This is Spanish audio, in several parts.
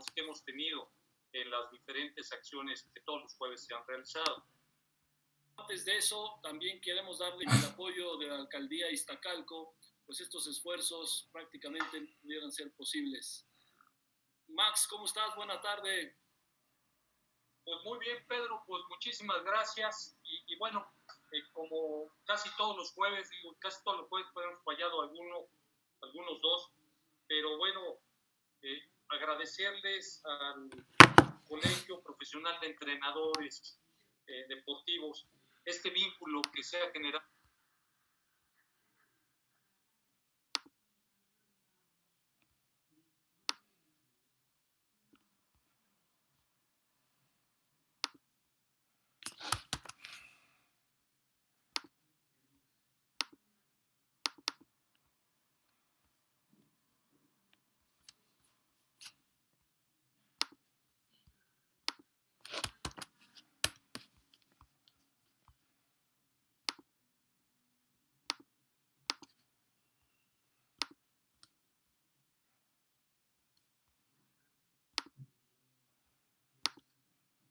números que hemos tenido en las diferentes acciones que todos los jueves se han realizado. Antes de eso, también queremos darle el apoyo de la Alcaldía Iztacalco, pues estos esfuerzos prácticamente pudieran ser posibles. Max, ¿cómo estás? Buena tarde. Pues muy bien, Pedro, pues muchísimas gracias. Y bueno, como casi todos los jueves hemos fallado algunos dos, pero bueno, agradecerles al Colegio Profesional de Entrenadores Deportivos este vínculo que se ha generado.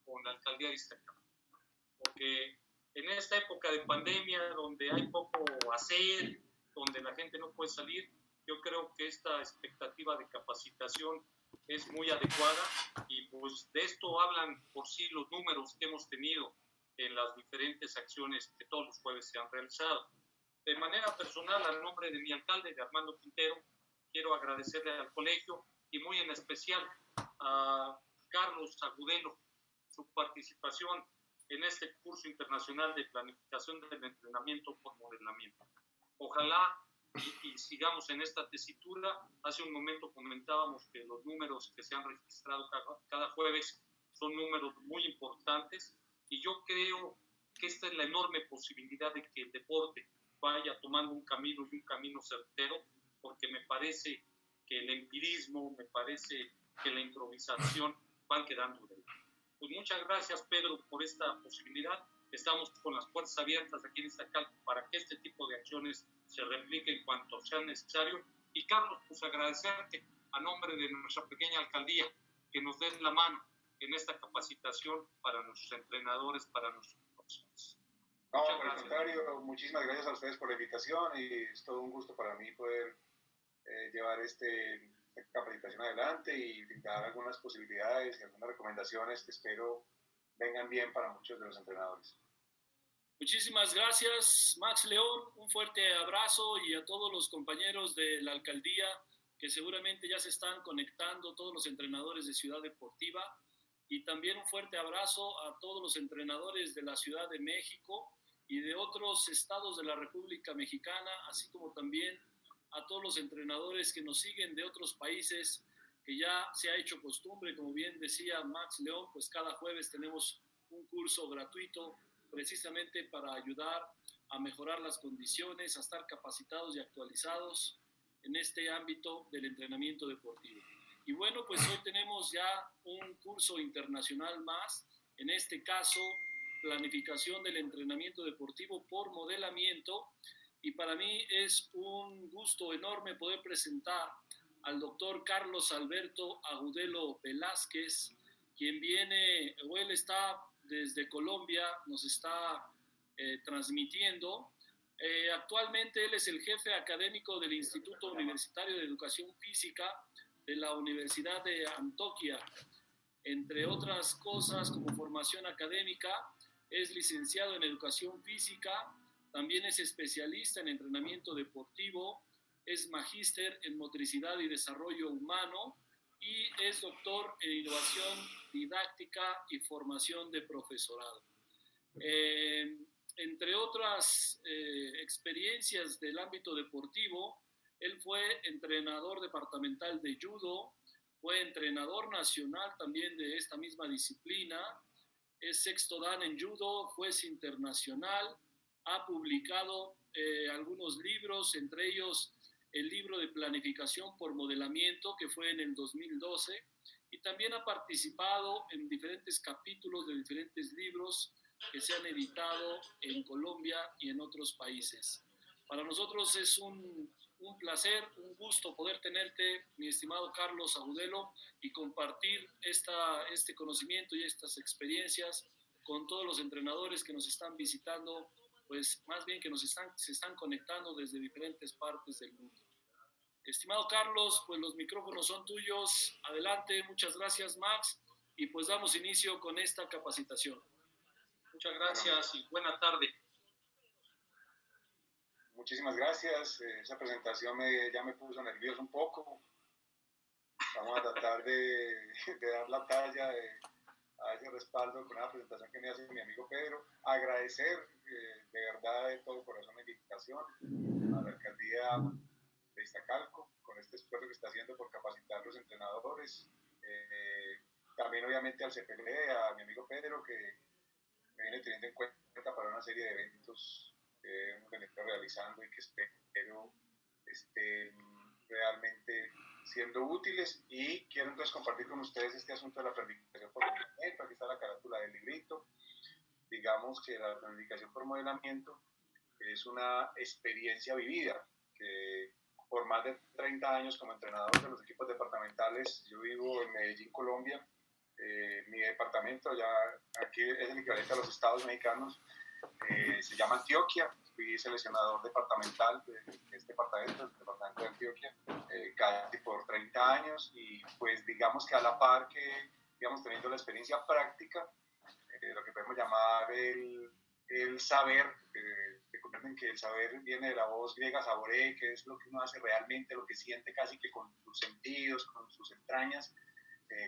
Con la alcaldía de Iztacalco, porque en esta época de pandemia donde hay poco hacer, donde la gente no puede salir, yo creo que esta expectativa de capacitación es muy adecuada y pues de esto hablan por sí los números que hemos tenido en las diferentes acciones que todos los jueves se han realizado. De manera personal, al nombre de mi alcalde, de Armando Quintero, quiero agradecerle al colegio y muy en especial a Carlos Agudelo su participación en este curso internacional de planificación del entrenamiento por modelamiento. Ojalá y sigamos en esta tesitura. Hace un momento comentábamos que los números que se han registrado cada jueves son números muy importantes y yo creo que esta es la enorme posibilidad de que el deporte vaya tomando un camino y un camino certero, porque me parece que el empirismo, me parece que la improvisación van quedando de lado. Pues muchas gracias, Pedro, por esta posibilidad. Estamos con las puertas abiertas aquí en Iztacalco para que este tipo de acciones se repliquen cuanto sea necesario. Y Carlos, pues agradecerte a nombre de nuestra pequeña alcaldía que nos des la mano en esta capacitación para nuestros entrenadores, para nuestros profesores. No, por el contrario, muchísimas gracias a ustedes por la invitación y es todo un gusto para mí poder llevar esta capacitación adelante y dar algunas posibilidades y algunas recomendaciones que espero vengan bien para muchos de los entrenadores. Muchísimas gracias, Max León. Un fuerte abrazo y a todos los compañeros de la alcaldía que seguramente ya se están conectando, todos los entrenadores de Ciudad Deportiva. Y también un fuerte abrazo a todos los entrenadores de la Ciudad de México y de otros estados de la República Mexicana, así como también a todos los entrenadores que nos siguen de otros países, que ya se ha hecho costumbre, como bien decía Max León, pues cada jueves tenemos un curso gratuito precisamente para ayudar a mejorar las condiciones, a estar capacitados y actualizados en este ámbito del entrenamiento deportivo. Y bueno, pues hoy tenemos ya un curso internacional más, en este caso, planificación del entrenamiento deportivo por modelamiento, y para mí es un gusto enorme poder presentar al doctor Carlos Alberto Agudelo Velázquez, quien viene, o él está desde Colombia, nos está transmitiendo. Actualmente él es el jefe académico del Instituto Universitario de Educación Física de la Universidad de Antioquia. Entre otras cosas, como formación académica, es licenciado en Educación Física, también es especialista en entrenamiento deportivo, es magíster en motricidad y desarrollo humano y es doctor en innovación didáctica y formación de profesorado. Entre otras experiencias del ámbito deportivo, él fue entrenador departamental de judo, fue entrenador nacional también de esta misma disciplina, es sexto dan en judo, juez internacional, ha publicado algunos libros, entre ellos el libro de planificación por modelamiento, que fue en el 2012, y también ha participado en diferentes capítulos de diferentes libros que se han editado en Colombia y en otros países. Para nosotros es un un placer, un gusto poder tenerte, mi estimado Carlos Agudelo, y compartir este conocimiento y estas experiencias con todos los entrenadores que nos están visitando, pues más bien que se están conectando desde diferentes partes del mundo. Estimado Carlos, pues los micrófonos son tuyos. Adelante, muchas gracias, Max, y pues damos inicio con esta capacitación. Muchas gracias y buena tarde. Muchísimas gracias. Esa presentación ya me puso nervioso un poco. Vamos a tratar de dar la talla a ese respaldo con la presentación que me hace mi amigo Pedro. Agradecer de verdad de todo corazón la invitación a la alcaldía de Iztacalco con este esfuerzo que está haciendo por capacitar a los entrenadores. También obviamente al CPLD, a mi amigo Pedro, que me viene teniendo en cuenta para una serie de eventos que hemos venido realizando y que espero estén realmente siendo útiles. Y quiero entonces compartir con ustedes este asunto de la planificación por modelamiento. Aquí está la carátula del librito. Digamos que la planificación por modelamiento es una experiencia vivida que por más de 30 años como entrenador de los equipos departamentales, yo vivo en Medellín, Colombia. Mi departamento, ya aquí es el equivalente a los estados mexicanos, se llama Antioquia. Fui seleccionador departamental de este departamento, el departamento de Antioquia, casi por 30 años, y pues digamos que a la par que digamos teniendo la experiencia práctica, lo que podemos llamar el saber, recuerden que el saber viene de la voz griega saboré, que es lo que uno hace realmente, lo que siente casi que con sus sentidos, con sus entrañas,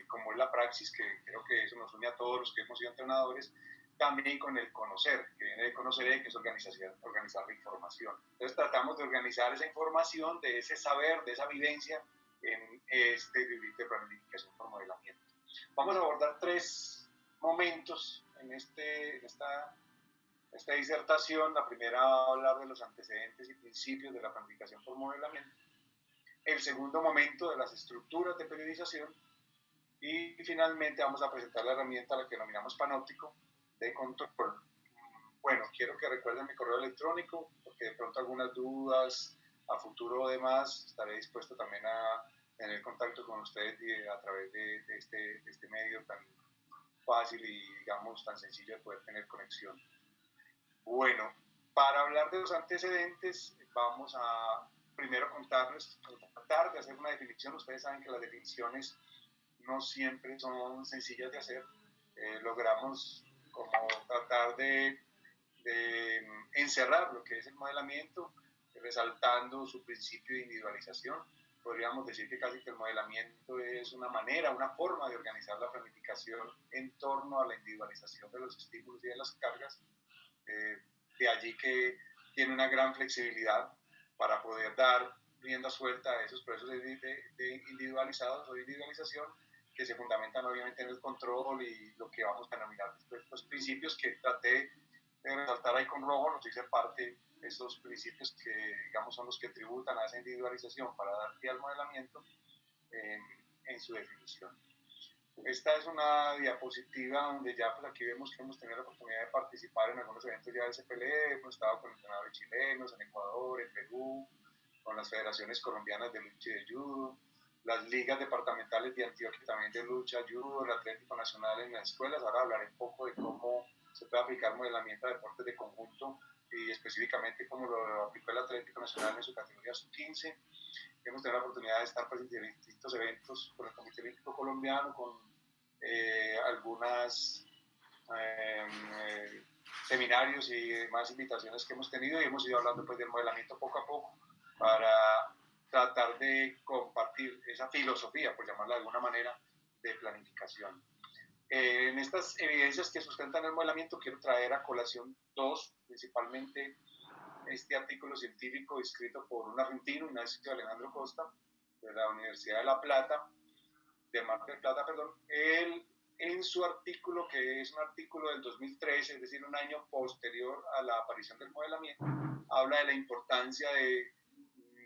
como es la praxis, que creo que eso nos une a todos los que hemos sido entrenadores. También con el conocer, que viene de conocer, que es organizar la información. Entonces tratamos de organizar esa información, de ese saber, de esa vivencia en este librito de planificación por modelamiento. Vamos a abordar 3 momentos en esta disertación. La primera va a hablar de los antecedentes y principios de la planificación por modelamiento. El segundo momento de las estructuras de periodización. Y finalmente vamos a presentar la herramienta a la que denominamos panóptico de control. Bueno, quiero que recuerden mi correo electrónico, porque de pronto algunas dudas a futuro o demás, estaré dispuesto también a tener contacto con ustedes a través de este medio tan fácil y digamos tan sencillo de poder tener conexión. Bueno, para hablar de los antecedentes, vamos a primero tratar de hacer una definición. Ustedes saben que las definiciones no siempre son sencillas de hacer. Logramos como tratar de encerrar lo que es el modelamiento, resaltando su principio de individualización. Podríamos decir que casi que el modelamiento es una manera, una forma de organizar la planificación en torno a la individualización de los estímulos y de las cargas. De allí que tiene una gran flexibilidad para poder dar rienda suelta a esos procesos de individualizados o de individualización, que se fundamentan obviamente en el control y lo que vamos a denominar después los principios que traté de resaltar ahí con rojo. Nos hice parte de esos principios que digamos son los que tributan a esa individualización para dar pie al modelamiento en su definición. Esta es una diapositiva donde ya pues aquí vemos que hemos tenido la oportunidad de participar en algunos eventos ya del CPLD. Hemos estado con entrenadores chilenos en Ecuador, en Perú, con las federaciones colombianas de lucha y de judo, las ligas departamentales de Antioquia también de lucha, judo, el Atlético Nacional en las escuelas. Ahora hablaré un poco de cómo se puede aplicar modelamiento a deportes de conjunto y específicamente cómo lo aplicó el Atlético Nacional en su categoría sub-15. Hemos tenido la oportunidad de estar presentes en distintos eventos con el Comité Olímpico Colombiano, con algunas seminarios y demás invitaciones que hemos tenido, y hemos ido hablando pues del modelamiento poco a poco para tratar de compartir esa filosofía, por llamarla de alguna manera, de planificación. En estas evidencias que sustentan el modelamiento quiero traer a colación 2, principalmente este artículo científico escrito por un argentino, Ignacio Alejandro Costa, de la Universidad de La Plata, de Mar del Plata, perdón. Él, en su artículo, que es un artículo del 2013, es decir, un año posterior a la aparición del modelamiento, habla de la importancia de,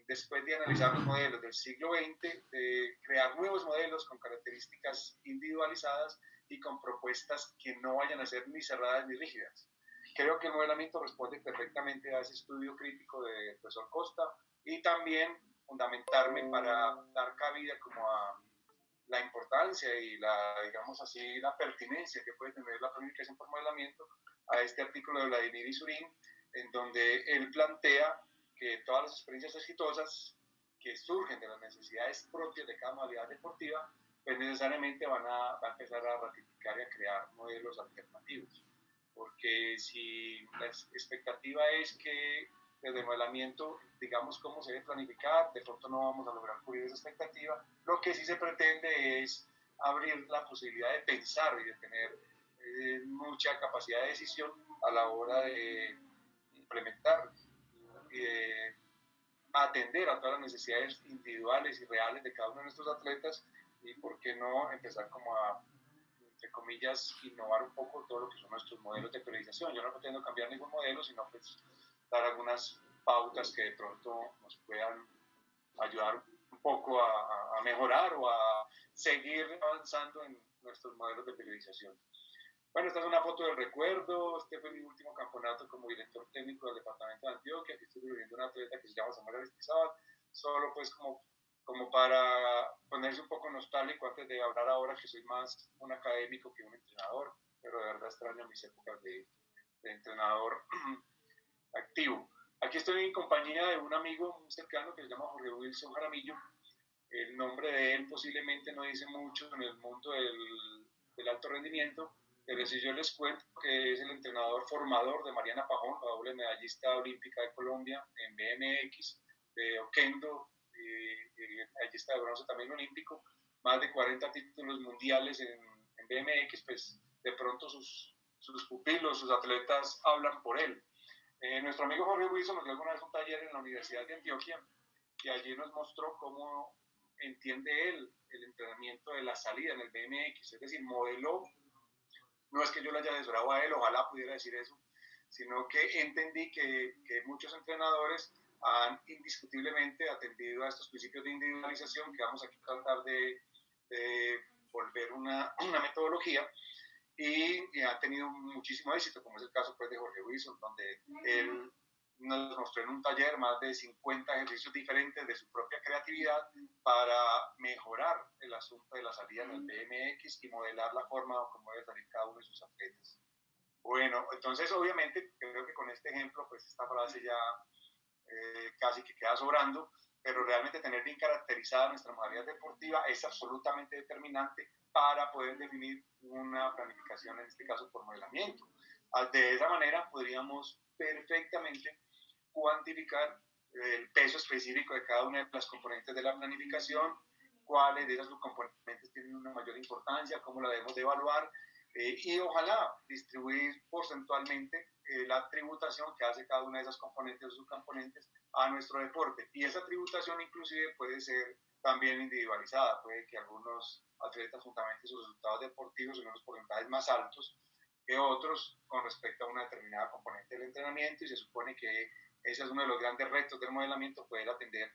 después de analizar los modelos del siglo XX, de crear nuevos modelos con características individualizadas y con propuestas que no vayan a ser ni cerradas ni rígidas. Creo que el modelamiento responde perfectamente a ese estudio crítico del profesor Costa y también fundamentarme para dar cabida como a la importancia y digamos así, la pertinencia que puede tener la planificación por modelamiento a este artículo de Vladimir Isurín, en donde él plantea que todas las experiencias exitosas que surgen de las necesidades propias de cada modalidad deportiva, pues necesariamente van a empezar a ratificar y a crear modelos alternativos. Porque si la expectativa es que desde el modelamiento digamos cómo se debe planificar, de pronto no vamos a lograr cubrir esa expectativa. Lo que sí se pretende es abrir la posibilidad de pensar y de tener mucha capacidad de decisión a la hora de implementar y de atender a todas las necesidades individuales y reales de cada uno de nuestros atletas, y por qué no empezar como a, entre comillas, innovar un poco todo lo que son nuestros modelos de periodización. Yo no pretendo cambiar ningún modelo, sino pues dar algunas pautas que de pronto nos puedan ayudar un poco a mejorar o a seguir avanzando en nuestros modelos de periodización. Bueno, esta es una foto del recuerdo. Este fue mi último campeonato como director técnico del departamento de Antioquia. Aquí estoy viviendo una atleta que se llama Samuel Aristizábal, solo pues como para ponerse un poco nostálgico antes de hablar ahora que soy más un académico que un entrenador, pero de verdad extraño mis épocas de entrenador activo. Aquí estoy en compañía de un amigo muy cercano que se llama Jorge Wilson Jaramillo. El nombre de él posiblemente no dice mucho en el mundo del alto rendimiento, pero si yo les cuento que es el entrenador formador de Mariana Pajón, la doble medallista olímpica de Colombia en BMX, de Oquendo, medallista de bronce también olímpico, más de 40 títulos mundiales en BMX, pues de pronto sus pupilos, sus atletas hablan por él. Nuestro amigo Jorge Wilson nos dio alguna vez un taller en la Universidad de Antioquia, que allí nos mostró cómo entiende él el entrenamiento de la salida en el BMX, es decir, modeló. No es que yo le haya asesorado a él, ojalá pudiera decir eso, sino que entendí que muchos entrenadores han indiscutiblemente atendido a estos principios de individualización que vamos aquí a tratar de volver una metodología, y ha tenido muchísimo éxito, como es el caso pues, de Jorge Wilson, donde él nos mostró en un taller más de 50 ejercicios diferentes de su propia creatividad para mejorar el asunto de la salida en el BMX y modelar la forma como debe salir cada uno de sus atletas. Bueno, entonces obviamente creo que con este ejemplo pues esta frase ya casi que queda sobrando, pero realmente tener bien caracterizada nuestra modalidad deportiva es absolutamente determinante para poder definir una planificación, en este caso por modelamiento. De esa manera podríamos perfectamente cuantificar el peso específico de cada una de las componentes de la planificación, cuáles de esas subcomponentes tienen una mayor importancia, cómo la debemos de evaluar, y ojalá distribuir porcentualmente la tributación que hace cada una de esas componentes o subcomponentes a nuestro deporte. Y esa tributación inclusive puede ser también individualizada, puede que algunos atletas fundamenten sus resultados deportivos en unos porcentajes más altos que otros con respecto a una determinada componente del entrenamiento, y se supone que ese es uno de los grandes retos del modelamiento, poder atender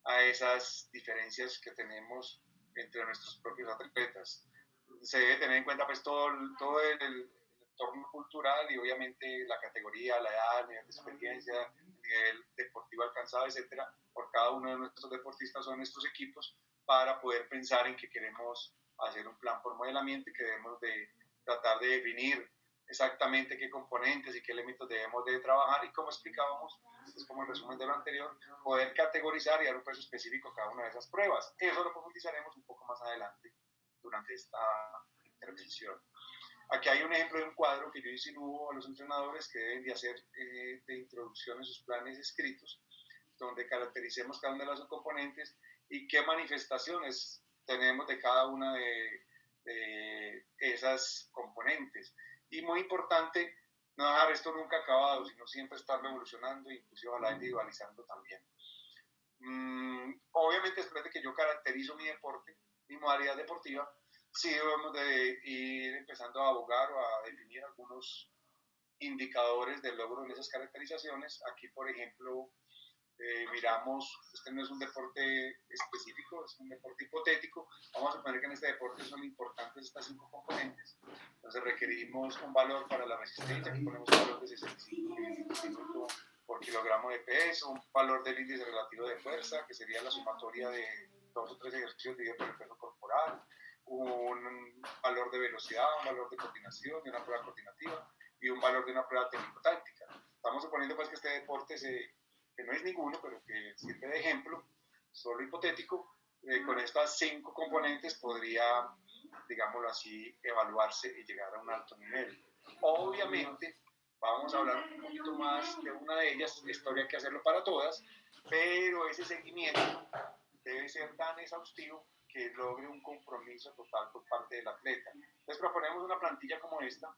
a esas diferencias que tenemos entre nuestros propios atletas. Se debe tener en cuenta pues todo el entorno cultural y obviamente la categoría, la edad, el nivel de experiencia, el nivel deportivo alcanzado, etcétera, por cada uno de nuestros deportistas o de nuestros equipos, para poder pensar en que queremos hacer un plan por modelamiento y que debemos de tratar de definir exactamente qué componentes y qué elementos debemos de trabajar, y como explicábamos, es como el resumen de lo anterior, poder categorizar y dar un peso específico a cada una de esas pruebas. Eso lo profundizaremos un poco más adelante durante esta intervención. Aquí hay un ejemplo de un cuadro que yo insinúo a los entrenadores que deben de hacer de introducción en sus planes escritos, donde caractericemos cada una de las componentes y qué manifestaciones tenemos de cada una de esas componentes. Y muy importante, no dejar esto nunca acabado, sino siempre estarlo evolucionando e inclusive ojalá individualizando también. Obviamente, después de que yo caracterizo mi deporte, mi modalidad deportiva, sí debemos de ir empezando a abogar o a definir algunos indicadores de logro en esas caracterizaciones. Aquí, por ejemplo, miramos, este no es un deporte específico, es un deporte hipotético. Vamos a suponer que en este deporte son importantes estas 5 componentes. Entonces requerimos un valor para la resistencia, que ponemos un valor de 65 minutos por kilogramo de peso, un valor del índice relativo de fuerza, que sería la sumatoria de 2 o 3 ejercicios dividido por el peso corporal, un valor de velocidad, un valor de coordinación, de una prueba coordinativa y un valor de una prueba técnico-táctica. Estamos suponiendo pues que este deporte, que no es ninguno, pero que sirve de ejemplo, solo hipotético, con estas 5 componentes podría, digámoslo así, evaluarse y llegar a un alto nivel. Obviamente, vamos a hablar un poquito más de una de ellas, esto habría que hacerlo para todas, pero ese seguimiento debe ser tan exhaustivo que logre un compromiso total por parte del atleta. Entonces proponemos una plantilla como esta,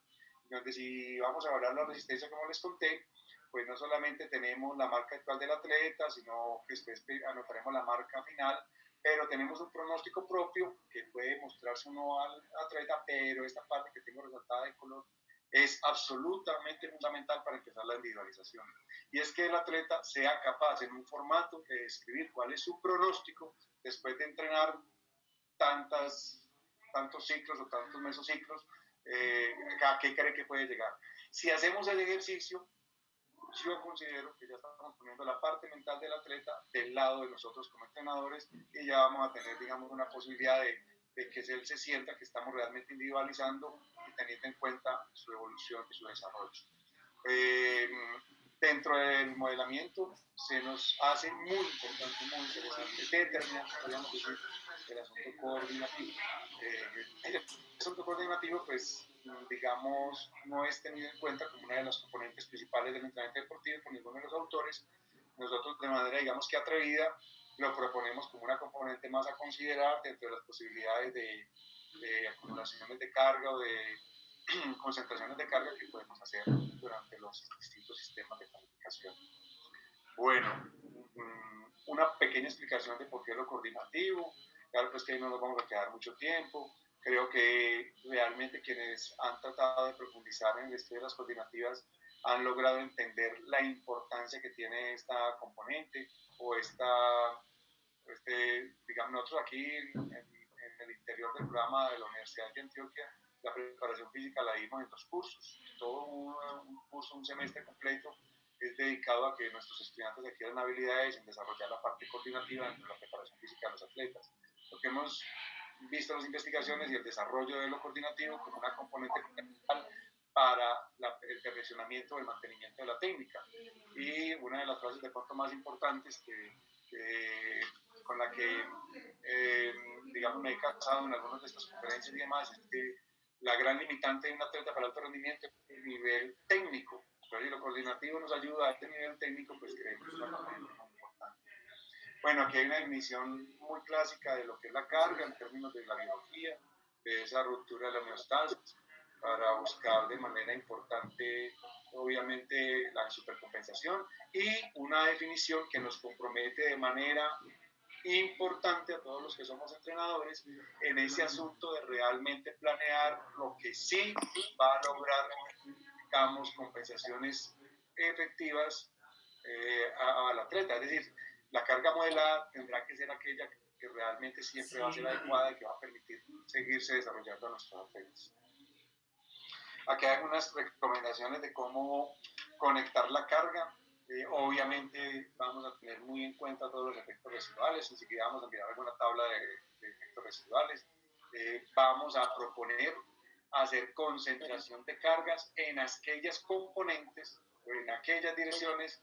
donde si vamos a evaluar la resistencia como les conté, pues no solamente tenemos la marca actual del atleta, sino que después anotaremos la marca final, pero tenemos un pronóstico propio que puede mostrarse uno al atleta, pero esta parte que tengo resaltada de color es absolutamente fundamental para empezar la individualización. Y es que el atleta sea capaz en un formato de describir cuál es su pronóstico después de entrenar tantos ciclos o tantos mesociclos, a qué cree que puede llegar. Si hacemos el ejercicio, yo considero que ya estamos poniendo la parte mental del atleta del lado de nosotros como entrenadores y ya vamos a tener, digamos, una posibilidad de que él se sienta que estamos realmente individualizando y teniendo en cuenta su evolución y su desarrollo. Dentro del modelamiento se nos hace muy importante, muy interesante determinar, podríamos decir, el asunto coordinativo. El asunto coordinativo, pues, digamos, no es tenido en cuenta como una de las componentes principales del entrenamiento deportivo por ninguno de los autores. Nosotros, de manera, digamos que atrevida, lo proponemos como una componente más a considerar dentro de las posibilidades de acumulaciones de carga o de concentraciones de carga que podemos hacer durante los distintos sistemas de planificación. Bueno, una pequeña explicación de por qué lo coordinativo. Claro, pues que ahí no nos vamos a quedar mucho tiempo. Creo que realmente quienes han tratado de profundizar en el estudio de las coordinativas han logrado entender la importancia que tiene esta componente o digamos, nosotros aquí en el interior del programa de la Universidad de Antioquia, la preparación física la dimos en 2 cursos. Todo un curso, un semestre completo, es dedicado a que nuestros estudiantes adquieran habilidades en desarrollar la parte coordinativa dentro de la preparación física de los atletas. Lo que hemos visto en las investigaciones y el desarrollo de lo coordinativo como una componente fundamental para el perfeccionamiento o el mantenimiento de la técnica. Y una de las frases de pronto más importantes con la que, digamos, me he casado en algunas de estas conferencias y demás, es que la gran limitante de un atleta para alto rendimiento es el nivel técnico. Pero si lo coordinativo nos ayuda a este nivel técnico, pues creemos que es una componente muy importante. Bueno, aquí hay una definición muy clásica de lo que es la carga en términos de la biología, de esa ruptura de la homeostasis, para buscar de manera importante, obviamente, la supercompensación y una definición que nos compromete de manera importante a todos los que somos entrenadores en ese asunto de realmente planear lo que sí va a lograr, digamos, compensaciones efectivas al atleta. Es decir, la carga modelada tendrá que ser aquella que realmente siempre va a ser adecuada y que va a permitir seguirse desarrollando a nuestros atletas. Aquí hay algunas recomendaciones de cómo conectar la carga. Obviamente vamos a tener muy en cuenta todos los efectos residuales, enseguida vamos a mirar alguna tabla de efectos residuales. Vamos a proponer hacer concentración de cargas en aquellas componentes o en aquellas direcciones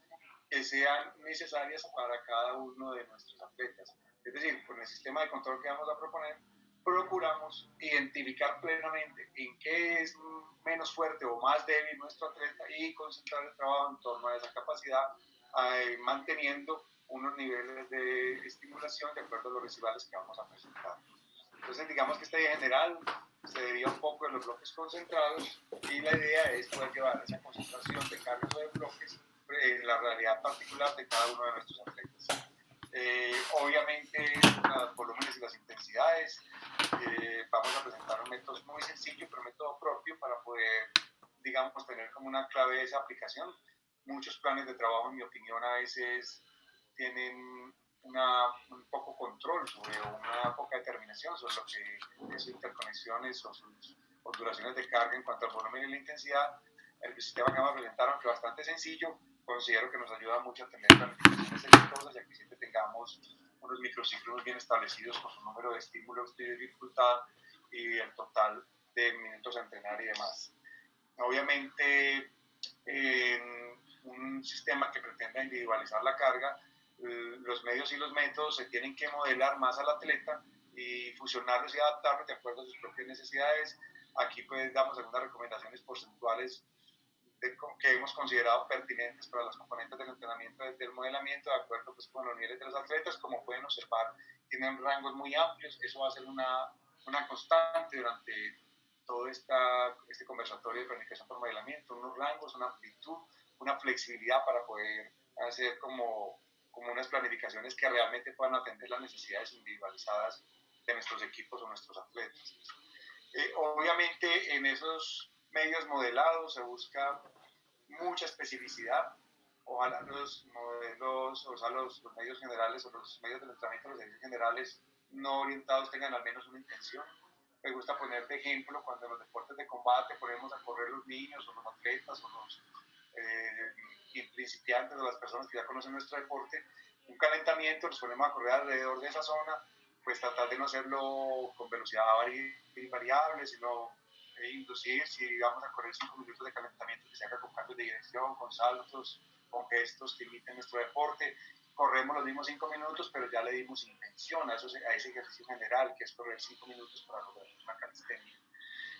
que sean necesarias para cada uno de nuestros atletas. Es decir, con el sistema de control que vamos a proponer, procuramos identificar plenamente en qué es menos fuerte o más débil nuestro atleta y concentrar el trabajo en torno a esa capacidad, manteniendo unos niveles de estimulación de acuerdo a los residuales que vamos a presentar. Entonces, digamos que esta idea general se deriva un poco de los bloques concentrados y la idea es poder llevar esa concentración de cargas o de bloques en la realidad particular de cada uno de nuestros atletas. Obviamente, los volúmenes y las intensidades. Vamos a presentar un método muy sencillo, pero un método propio para poder, digamos, tener como una clave de esa aplicación. Muchos planes de trabajo, en mi opinión, a veces tienen un poco control sobre una poca determinación sobre lo que es interconexiones o sus duraciones de carga en cuanto al volumen y la intensidad. El sistema que vamos a presentar, aunque bastante sencillo, considero que nos ayuda mucho a tener planificaciones exitosas y a que siempre tengamos unos microciclos bien establecidos con su número de estímulos de dificultad y el total de minutos a entrenar y demás. Obviamente, en un sistema que pretenda individualizar la carga, los medios y los métodos se tienen que modelar más al atleta y fusionarlos y adaptarlos de acuerdo a sus propias necesidades. Aquí pues damos algunas recomendaciones porcentuales que hemos considerado pertinentes para los componentes del entrenamiento del modelamiento, de acuerdo pues, con los niveles de los atletas. Como pueden observar, tienen rangos muy amplios. Eso va a ser una constante durante todo este conversatorio de planificación por modelamiento, unos rangos, una amplitud, una flexibilidad para poder hacer como unas planificaciones que realmente puedan atender las necesidades individualizadas de nuestros equipos o nuestros atletas. Obviamente en esos medios modelados se busca mucha especificidad. Ojalá los modelos, o sea, los medios generales o los medios de entrenamiento, los servicios generales no orientados tengan al menos una intención. Me gusta poner de ejemplo cuando en los deportes de combate ponemos a correr los niños o los atletas o los principiantes o las personas que ya conocen nuestro deporte, un calentamiento, los ponemos a correr alrededor de esa zona, pues tratar de no hacerlo con velocidad variable, sino inducir, si vamos a correr 5 minutos de calentamiento, que se haga con cambios de dirección, con saltos, con gestos que imiten nuestro deporte. Corremos los mismos 5 minutos, pero ya le dimos intención a ese ejercicio general, que es correr 5 minutos para lograr una calistenia.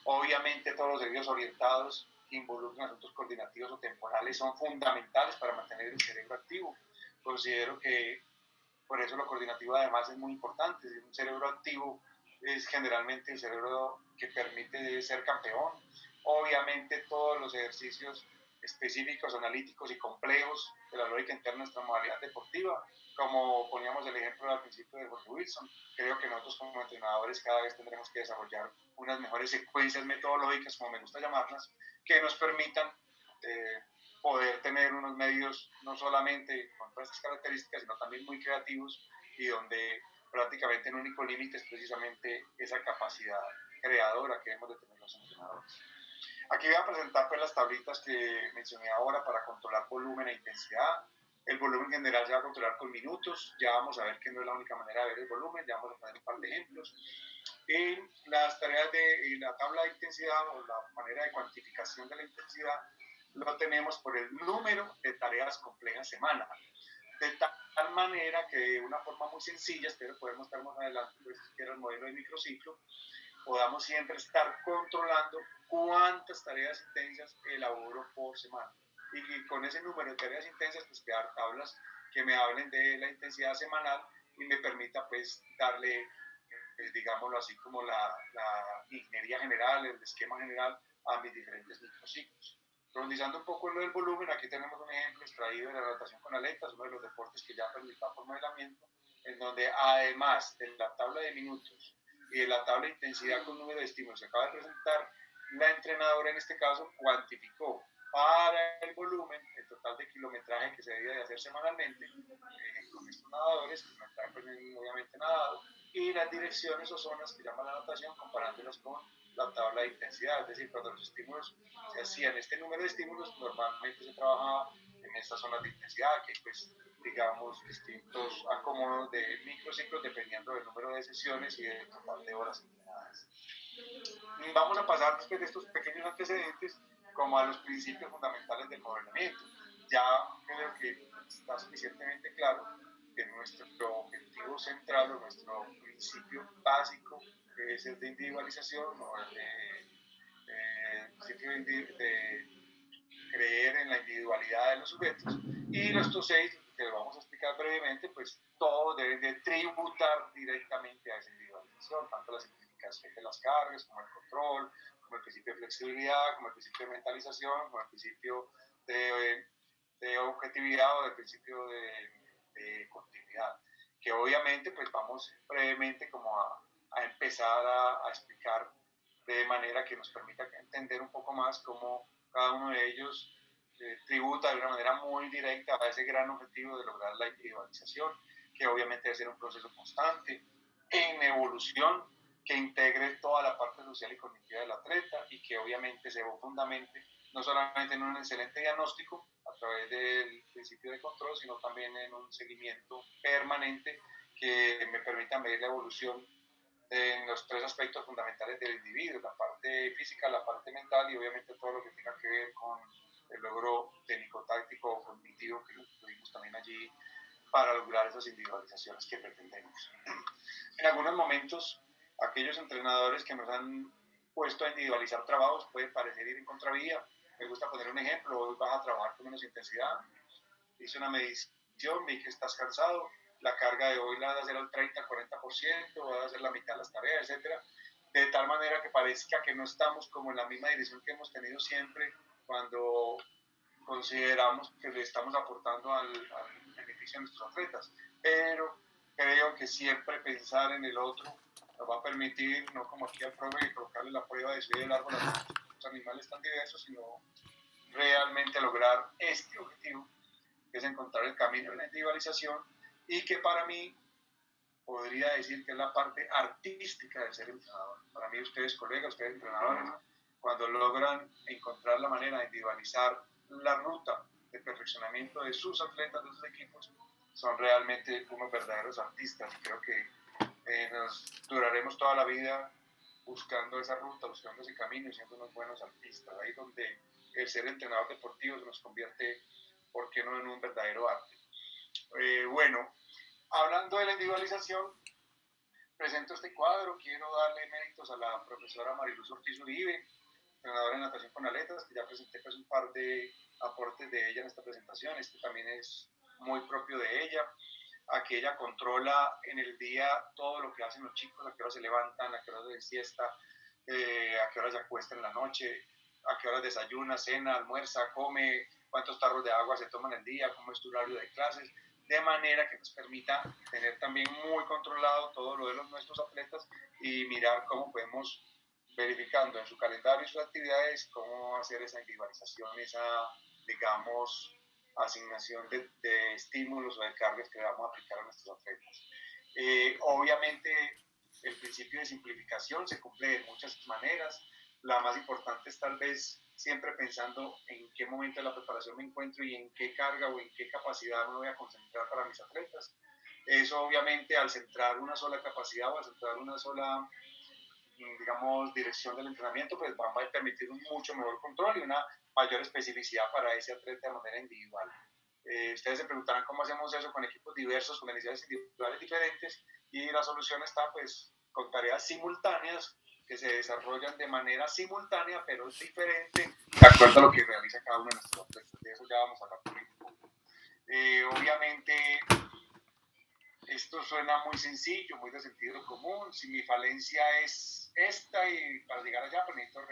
Obviamente todos los ejercicios orientados que involucran asuntos coordinativos o temporales son fundamentales para mantener el cerebro activo. Considero que por eso lo coordinativo además es muy importante. Un cerebro activo es generalmente el cerebro que permite ser campeón. Obviamente todos los ejercicios específicos, analíticos y complejos de la lógica interna de nuestra modalidad deportiva, como poníamos el ejemplo al principio de Jorge Wilson. Creo que nosotros como entrenadores cada vez tendremos que desarrollar unas mejores secuencias metodológicas, como me gusta llamarlas, que nos permitan poder tener unos medios no solamente con todas estas características, sino también muy creativos, y donde prácticamente el único límite es precisamente esa capacidad creadora que debemos de tener los entrenadores. Aquí voy a presentar pues las tablitas que mencioné ahora para controlar volumen e intensidad. El volumen general se va a controlar con minutos. Ya vamos a ver que no es la única manera de ver el volumen. Ya vamos a poner un par de ejemplos. En las tareas de la tabla de intensidad o la manera de cuantificación de la intensidad, lo tenemos por el número de tareas complejas semana. De tal manera que de una forma muy sencilla, espero podemos estar más adelante, pues que era el modelo de microciclo, podamos siempre estar controlando cuántas tareas intensas elaboro por semana. Y con ese número de tareas intensas, pues crear tablas que me hablen de la intensidad semanal y me permita pues darle, digámoslo así, como la ingeniería general, el esquema general a mis diferentes microciclos. Profundizando un poco en lo del volumen, aquí tenemos un ejemplo extraído de la natación con aletas, uno de los deportes que ya permita por modelamiento, en donde además de la tabla de minutos y de la tabla de intensidad con número de estímulos que acaba de presentar, la entrenadora en este caso cuantificó para el volumen el total de kilometraje que se debía de hacer semanalmente con estos nadadores, kilometraje pues, obviamente nadado, y las direcciones o zonas que llama la natación comparándolas con la tabla de intensidad. Es decir, cuando los estímulos se hacían este número de estímulos, normalmente se trabajaba en estas zonas de intensidad, que pues digamos distintos acomodos de microciclos dependiendo del número de sesiones y del total de horas entrenadas. Vamos a pasar después de estos pequeños antecedentes como a los principios fundamentales del modelamiento. Ya creo que está suficientemente claro que nuestro objetivo central o nuestro principio básico es el de individualización o el de creer en la individualidad de los sujetos, y los TO6, que lo vamos a explicar brevemente, pues todos deben de tributar directamente a esa individualización, tanto la simplificación de las cargas, como el control, como el principio de flexibilidad, como el principio de mentalización, como el principio de objetividad o el principio de continuidad, que obviamente pues vamos brevemente como a empezar a explicar de manera que nos permita entender un poco más cómo cada uno de ellos tributa de una manera muy directa a ese gran objetivo de lograr la individualización, que obviamente debe ser un proceso constante, en evolución, que integre toda la parte social y cognitiva del atleta y que obviamente se fundamente no solamente en un excelente diagnóstico, a través del principio de control, sino también en un seguimiento permanente que me permita medir la evolución en los tres aspectos fundamentales del individuo, la parte física, la parte mental y obviamente todo lo que tenga que ver con el logro técnico-táctico o cognitivo que lo tuvimos también allí para lograr esas individualizaciones que pretendemos. En algunos momentos, aquellos entrenadores que nos han puesto a individualizar trabajos puede parecer ir en contravía. Me gusta poner un ejemplo: hoy vas a trabajar con menos intensidad, hice una medición, vi que estás cansado, la carga de hoy la vas a hacer al 30-40%, vas a hacer la mitad de las tareas, etcétera, de tal manera que parezca que no estamos como en la misma dirección que hemos tenido siempre cuando consideramos que le estamos aportando al beneficio a nuestros atletas. Pero creo que siempre pensar en el otro nos va a permitir, no como aquí al profe, colocarle la prueba de subir el árbol a los animales tan diversos, sino realmente lograr este objetivo, que es encontrar el camino de la individualización, y que para mí podría decir que es la parte artística de ser entrenador. Para mí, ustedes colegas, ustedes entrenadores, cuando logran encontrar la manera de individualizar la ruta de perfeccionamiento de sus atletas, de sus equipos, son realmente unos verdaderos artistas. Y creo que nos duraremos toda la vida buscando esa ruta, buscando ese camino y siendo unos buenos artistas. Ahí donde el ser entrenador deportivo se nos convierte, ¿por qué no?, en un verdadero arte. Bueno, hablando de la individualización, presento este cuadro. Quiero darle méritos a la profesora Mariluz Ortiz Uribe, entrenadora de natación con aletas, que ya presenté pues un par de aportes de ella en esta presentación. Este también es muy propio de ella, a que ella controla en el día todo lo que hacen los chicos, a qué hora se levantan, a qué hora hacen siesta, a qué hora se acuestan en la noche, a qué hora desayuna, cena, almuerza, come, cuántos tarros de agua se toman el día, cómo es tu horario de clases, de manera que nos permita tener también muy controlado todo lo de nuestros atletas y mirar cómo podemos, verificando en su calendario y sus actividades, cómo hacer esa individualización, esa, digamos, asignación de estímulos o de cargas que vamos a aplicar a nuestros atletas. Obviamente, el principio de simplificación se cumple de muchas maneras. La más importante es tal vez siempre pensando en qué momento de la preparación me encuentro y en qué carga o en qué capacidad me voy a concentrar para mis atletas. Eso obviamente, al centrar una sola capacidad o al centrar una sola, digamos, dirección del entrenamiento, pues va a permitir un mucho mejor control y una mayor especificidad para ese atleta de manera individual. Ustedes se preguntarán cómo hacemos eso con equipos diversos, con necesidades individuales diferentes, y la solución está pues con tareas simultáneas que se desarrollan de manera simultánea pero diferente de acuerdo a lo que realiza cada uno de nuestros atletas. De eso ya vamos a hablar un poco. Obviamente esto suena muy sencillo, muy de sentido común. Si mi falencia es esta y para llegar allá pues necesito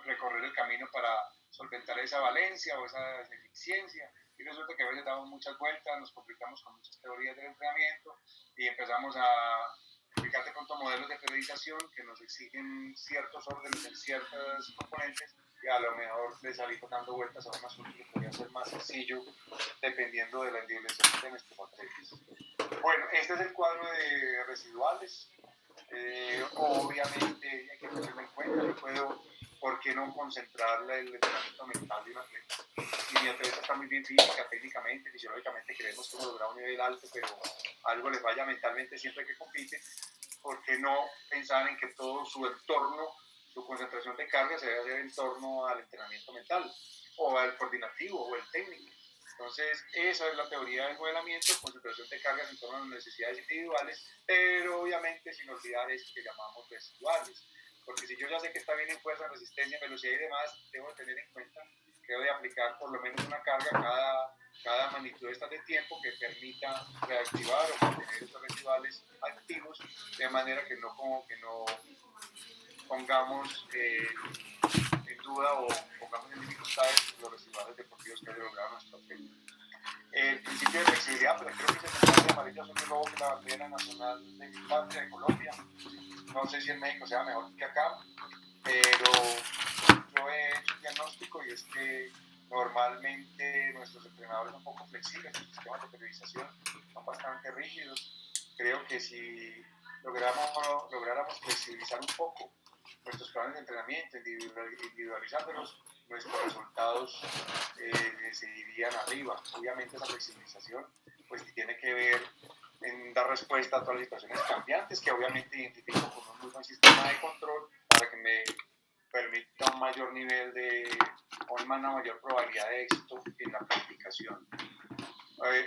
recorrer el camino para solventar esa valencia o esa deficiencia, y resulta que a veces damos muchas vueltas, nos complicamos con muchas teorías del entrenamiento y empezamos a aplicar de pronto modelos de periodización que nos exigen ciertos órdenes en ciertos componentes, y a lo mejor le salimos dando vueltas a un asunto que podría ser más sencillo dependiendo de la individualización de nuestros atletas. Bueno, este es el cuadro de residuales. Obviamente hay que tenerlo en cuenta. Yo puedo, ¿por qué no concentrar el entrenamiento mental de un atleta? Si mi atleta está muy bien física, técnicamente, fisiológicamente, creemos que hemos logrado un nivel alto, pero algo le falla mentalmente siempre que compite, ¿por qué no pensar en que todo su entorno, su concentración de carga se debe hacer en torno al entrenamiento mental, o al coordinativo, o el técnico? Entonces, esa es la teoría del modelamiento: concentración de cargas en torno a las necesidades individuales, pero obviamente sin olvidar eso que llamamos residuales. Porque si yo ya sé que está bien en fuerza, resistencia, velocidad y demás, debo tener en cuenta que debo de aplicar por lo menos una carga cada magnitud de estas de tiempo que permita reactivar o mantener esos residuales activos, de manera que no pongamos en duda o pongamos en dificultades los residuales deportivos que ha logrado nuestro atleta. El principio de flexibilidad, pero creo que es el amarillo azul y rojo, que es la bandera nacional de mi patria, de Colombia. No sé si en México sea mejor que acá, pero yo he hecho un diagnóstico, y es que normalmente nuestros entrenadores son poco flexibles, los sistemas de periodización son bastante rígidos. Creo que si lográramos flexibilizar un poco nuestros planes de entrenamiento, individualizándolos, nuestros resultados se irían arriba. Obviamente esa flexibilización pues tiene que ver en dar respuesta a todas las situaciones cambiantes, que obviamente identifico como un muy buen sistema de control para que me permita un mayor nivel o una mayor probabilidad de éxito en la planificación.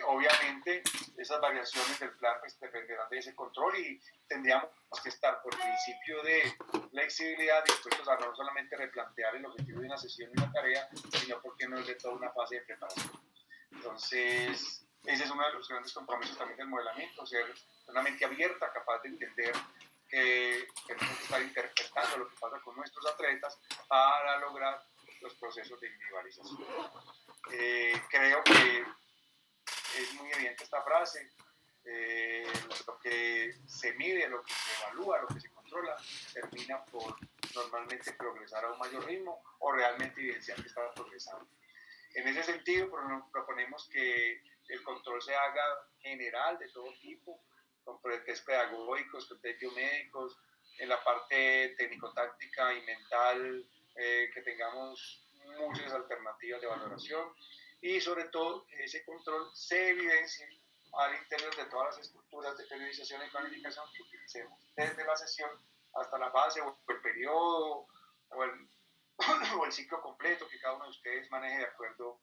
Obviamente esas variaciones del plan pues, dependerán de ese control y tendríamos que estar por principio de flexibilidad dispuestos a no solamente replantear el objetivo de una sesión y una tarea, sino porque no es de toda una fase de preparación. Entonces, ese es uno de los grandes compromisos también del modelamiento, ser una mente abierta, capaz de entender que tenemos que estar interpretando lo que pasa con nuestros atletas para lograr los procesos de individualización. Creo que es muy evidente esta frase, lo que se mide, lo que se evalúa, lo que se controla, termina por normalmente progresar a un mayor ritmo o realmente evidenciar que está progresando. En ese sentido, proponemos que el control se haga general de todo tipo, con test pedagógicos, con test biomédicos, en la parte técnico-táctica y mental, que tengamos muchas alternativas de valoración y sobre todo que ese control se evidencie al interior de todas las estructuras de periodización y planificación que utilicemos, desde la sesión hasta la fase o el periodo o el ciclo completo que cada uno de ustedes maneje de acuerdo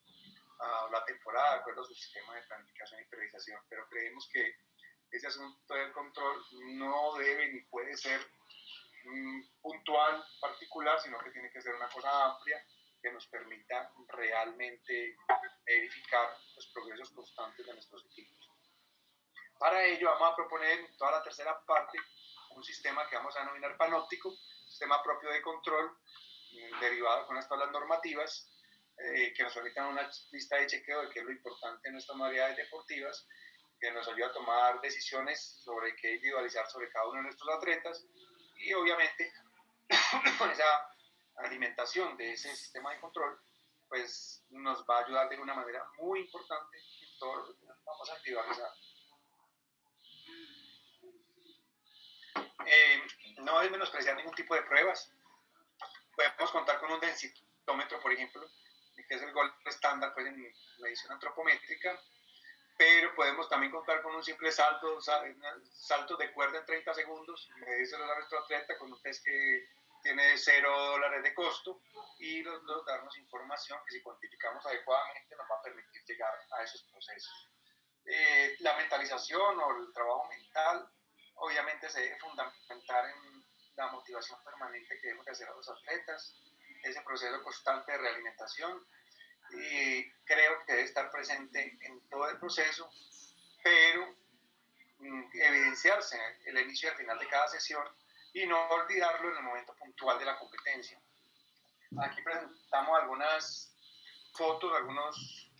a la temporada, de acuerdo a su sistema de planificación y periodización. Pero creemos que ese asunto del control no debe ni puede ser puntual, particular, sino que tiene que ser una cosa amplia que nos permita realmente verificar los progresos constantes de nuestros equipos. Para ello vamos a proponer en toda la tercera parte un sistema que vamos a denominar panóptico, sistema propio de control, derivado con las tablas normativas, que nos permitan una lista de chequeo de qué es lo importante en nuestras modalidades deportivas, que nos ayuda a tomar decisiones sobre qué individualizar sobre cada uno de nuestros atletas y obviamente con esa alimentación de ese sistema de control pues nos va a ayudar de una manera muy importante en todo lo que vamos a individualizar. No es menospreciar ningún tipo de pruebas. Podemos contar con un densitómetro, por ejemplo, que es el gol estándar pues, en medición antropométrica, pero podemos también contar con un simple salto de cuerda en 30 segundos, medírselo a nuestro atleta con un test que tiene $0 de costo y darnos información que si cuantificamos adecuadamente nos va a permitir llegar a esos procesos. La mentalización o el trabajo mental obviamente se debe fundamentar en la motivación permanente que debemos hacer a los atletas, ese proceso constante de realimentación, y creo que debe estar presente en todo el proceso, pero evidenciarse el inicio y el final de cada sesión y no olvidarlo en el momento puntual de la competencia. Aquí presentamos algunas fotos, algunos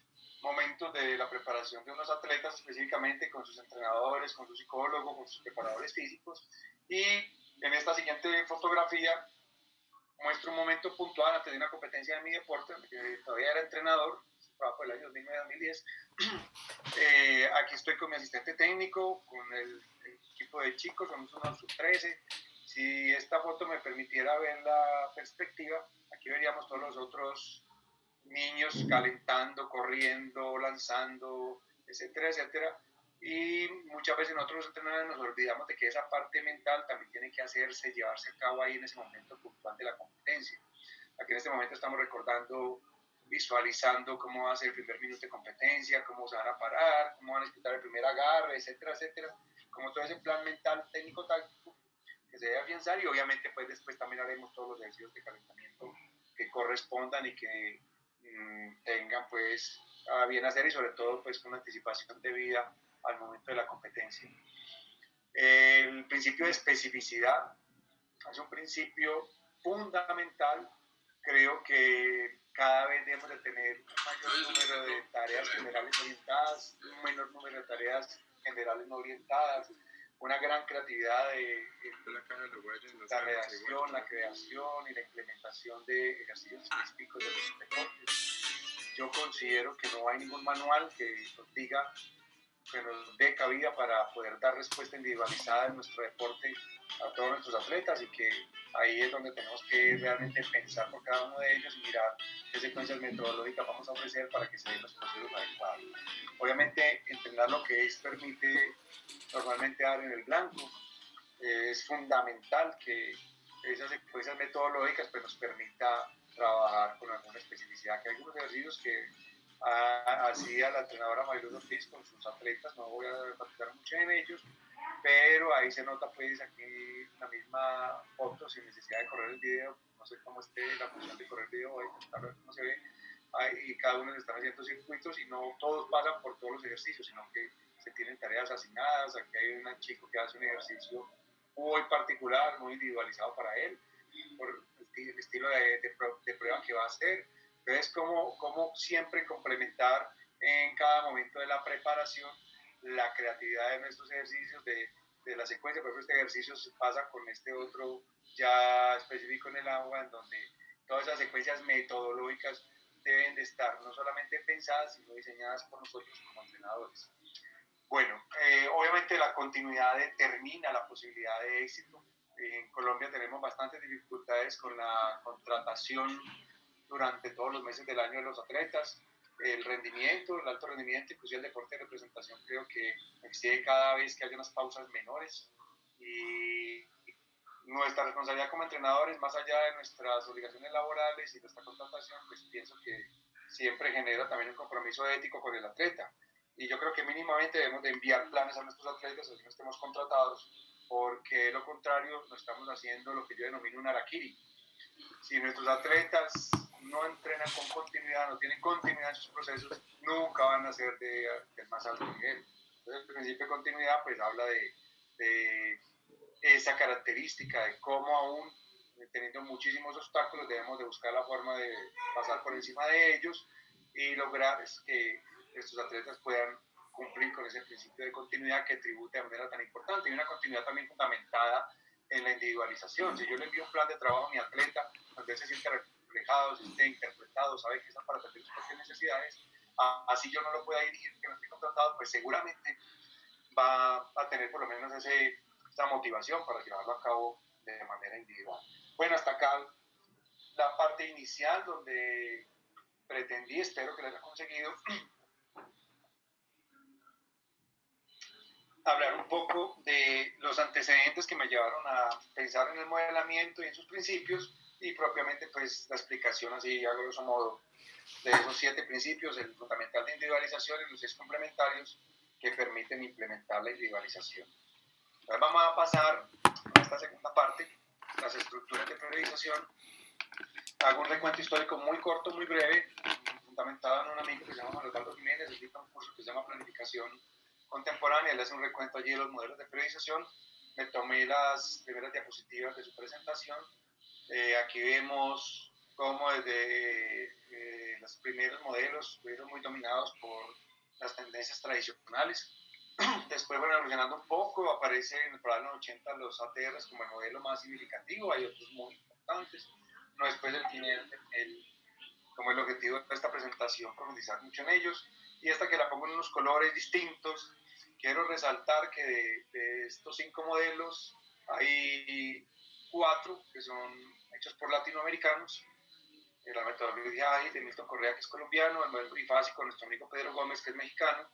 momentos de la preparación de unos atletas específicamente con sus entrenadores, con su psicólogo, con sus preparadores físicos, y en esta siguiente fotografía muestro un momento puntual antes de una competencia de mi deporte, que todavía era entrenador, por el año 2009-2010. Aquí estoy con mi asistente técnico, con el equipo de chicos, somos unos sub-13. Si esta foto me permitiera ver la perspectiva, aquí veríamos todos los otros niños calentando, corriendo, lanzando, etcétera, etcétera. Y muchas veces nosotros los entrenadores nos olvidamos de que esa parte mental también tiene que llevarse a cabo ahí en ese momento puntual de la competencia. Aquí en este momento estamos recordando, visualizando cómo va a ser el primer minuto de competencia, cómo se van a parar, cómo van a disputar el primer agarre, etcétera, etcétera. Como todo ese plan mental, técnico, táctico que se debe afianzar, y obviamente pues después también haremos todos los ejercicios de calentamiento que correspondan y que tengan pues a bien hacer, y sobre todo pues con anticipación debida al momento de la competencia. El principio de especificidad es un principio fundamental. Creo que cada vez debemos de tener un mayor número de tareas generales orientadas, un menor número de tareas generales no orientadas, una gran creatividad de la redacción, la creación y la implementación de ejercicios específicos de los deportes. Yo considero que no hay ningún manual que nos diga, que nos dé cabida para poder dar respuesta individualizada en nuestro deporte a todos nuestros atletas, y que ahí es donde tenemos que realmente pensar por cada uno de ellos y mirar qué secuencias metodológicas vamos a ofrecer para que se den los procesos adecuados. Obviamente, entrenar lo que permite normalmente dar en el blanco. Es fundamental que esas secuencias metodológicas pues, nos permita trabajar con alguna especificidad, que hay algunos ejercicios que hacía la entrenadora Mariluz Ortiz con sus atletas, no voy a enfatizar mucho en ellos, pero ahí se nota pues aquí la misma foto sin necesidad de correr el video, no sé cómo esté la función de correr el video hoy, a ver cómo se ve, y cada uno le están haciendo circuitos y no todos pasan por todos los ejercicios, sino que se tienen tareas asignadas. Aquí hay un chico que hace un ejercicio muy particular, muy individualizado para él, por el estilo de prueba que va a hacer. Entonces, cómo siempre complementar en cada momento de la preparación la creatividad de nuestros ejercicios, de la secuencia. Por ejemplo, este ejercicio se pasa con este otro ya específico en el agua, en donde todas esas secuencias metodológicas deben de estar no solamente pensadas, sino diseñadas por nosotros como entrenadores. Bueno, obviamente la continuidad determina la posibilidad de éxito. En Colombia tenemos bastantes dificultades con la contratación durante todos los meses del año de los atletas. El rendimiento, el alto rendimiento, inclusive el deporte de representación, creo que exige cada vez que haya unas pausas menores. Y nuestra responsabilidad como entrenadores, más allá de nuestras obligaciones laborales y nuestra contratación, pues pienso que siempre genera también un compromiso ético con el atleta. Y yo creo que mínimamente debemos de enviar planes a nuestros atletas, así no estemos contratados, porque de lo contrario no estamos haciendo lo que yo denomino un harakiri. Si nuestros atletas no entrenan con continuidad, no tienen continuidad en sus procesos, nunca van a ser del más alto nivel. Entonces el principio de continuidad pues habla de esa característica, de cómo aún teniendo muchísimos obstáculos debemos de buscar la forma de pasar por encima de ellos y lograr que estos atletas puedan cumplir con ese principio de continuidad que tributa de manera tan importante, y una continuidad también fundamentada en la individualización. Si yo le envío un plan de trabajo a mi atleta, donde él se siente reflejado, se siente interpretado, sabe que están para atender sus propias necesidades, así yo no lo pueda dirigir, que no esté contratado, pues seguramente va a tener por lo menos esa motivación para llevarlo a cabo de manera individual. Bueno, hasta acá la parte inicial donde pretendí, espero que les haya conseguido, hablar un poco de los antecedentes que me llevaron a pensar en el modelamiento y en sus principios, y propiamente pues la explicación así a grosso modo de esos 7 principios, el fundamental de individualización y los 6 complementarios que permiten implementar la individualización. Entonces vamos a pasar a esta segunda parte, las estructuras de periodización. Hago un recuento histórico muy corto, muy breve, fundamentado en un amigo que se llama Manuel Osvaldo Jiménez, él dicta un curso que se llama Planificación Contemporánea, él hace un recuento allí de los modelos de periodización. Me tomé las primeras diapositivas de su presentación. Aquí vemos cómo desde los primeros modelos estuvieron muy dominados por las tendencias tradicionales. Después van evolucionando un poco, aparecen para los 80 los ATRs como el modelo más significativo, hay otros muy importantes. No, después del siguiente, como el objetivo de esta presentación, profundizar mucho en ellos. Y esta que la pongo en unos colores distintos, quiero resaltar que de estos 5 modelos hay 4 que son hechos por latinoamericanos. La metodología ágil de Milton Correa, que es colombiano, el modelo trifásico de nuestro amigo Pedro Gómez, que es mexicano,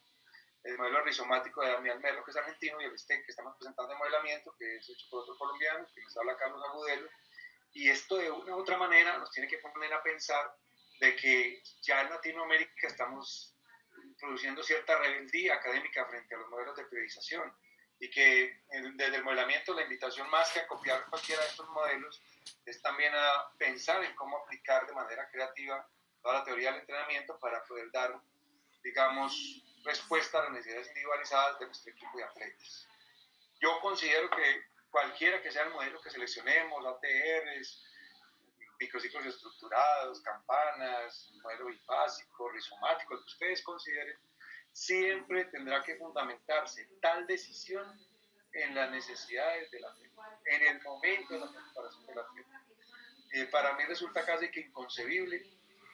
el modelo rizomático de Damián Merlo, que es argentino, y el que estamos presentando de modelamiento, que es hecho por otro colombiano, que nos habla Carlos Agudelo. Y esto de una u otra manera nos tiene que poner a pensar de que ya en Latinoamérica estamos produciendo cierta rebeldía académica frente a los modelos de periodización, y que desde el modelamiento la invitación, más que a copiar cualquiera de estos modelos, es también a pensar en cómo aplicar de manera creativa toda la teoría del entrenamiento para poder dar, digamos, respuesta a las necesidades individualizadas de nuestro equipo de atletas. Yo considero que cualquiera que sea el modelo que seleccionemos, ATRs, microciclos estructurados, campanas, modelo bifásico, rizomático, el que ustedes consideren, siempre tendrá que fundamentarse tal decisión en las necesidades del atleta, en el momento de la preparación del atleta. Para mí resulta casi que inconcebible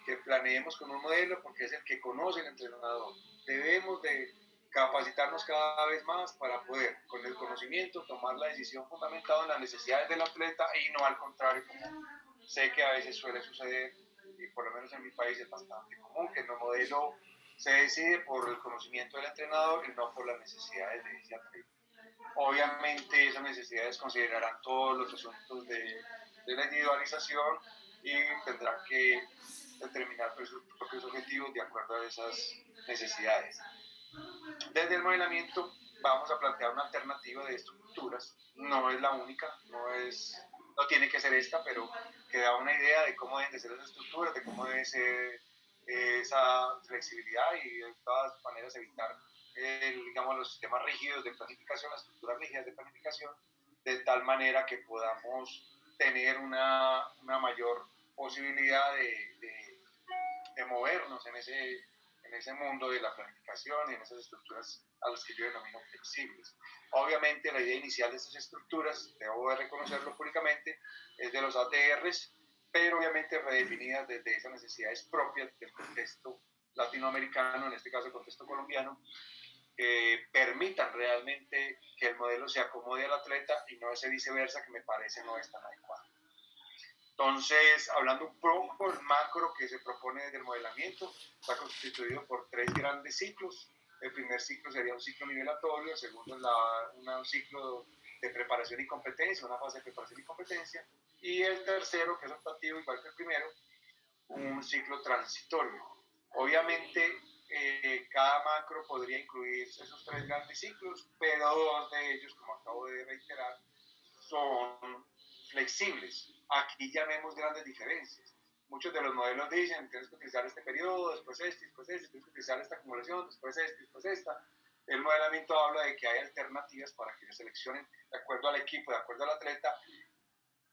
que planeemos con un modelo porque es el que conoce el entrenador. Debemos de capacitarnos cada vez más para poder, con el conocimiento, tomar la decisión fundamentada en las necesidades del atleta y no al contrario, como sé que a veces suele suceder, y por lo menos en mi país es bastante común, que el modelo se decide por el conocimiento del entrenador y no por las necesidades de ese atleta. Obviamente esas necesidades considerarán todos los asuntos de la individualización y tendrán que determinar sus propios objetivos de acuerdo a esas necesidades. Desde el modelamiento vamos a plantear una alternativa de estructuras, no es la única, no tiene que ser esta, pero que da una idea de cómo deben de ser esas estructuras, de cómo debe ser esa flexibilidad y de todas maneras evitar digamos, los sistemas rígidos de planificación, las estructuras rígidas de planificación, de tal manera que podamos tener una mayor posibilidad de movernos en ese mundo de la planificación y en esas estructuras a las que yo denomino flexibles. Obviamente la idea inicial de estas estructuras, debo de reconocerlo públicamente, es de los ATRs, pero obviamente redefinidas desde esas necesidades propias del contexto latinoamericano, en este caso el contexto colombiano, que permitan realmente que el modelo se acomode al atleta y no ese viceversa que me parece no es tan adecuado. Entonces, hablando un poco del macro que se propone desde el modelamiento, está constituido por 3 grandes ciclos. El primer ciclo sería un ciclo nivelatorio, el segundo es un ciclo de preparación y competencia, una fase de preparación y competencia, y el tercero, que es optativo, igual que el primero, un ciclo transitorio. Obviamente, cada macro podría incluir esos 3 grandes ciclos, pero 2 de ellos, como acabo de reiterar, son flexibles. Aquí ya vemos grandes diferencias. Muchos de los modelos dicen, tienes que utilizar este periodo, después este, tienes que utilizar esta acumulación, después este, después esta. El modelamiento habla de que hay alternativas para que ellos seleccionen, de acuerdo al equipo, de acuerdo al atleta,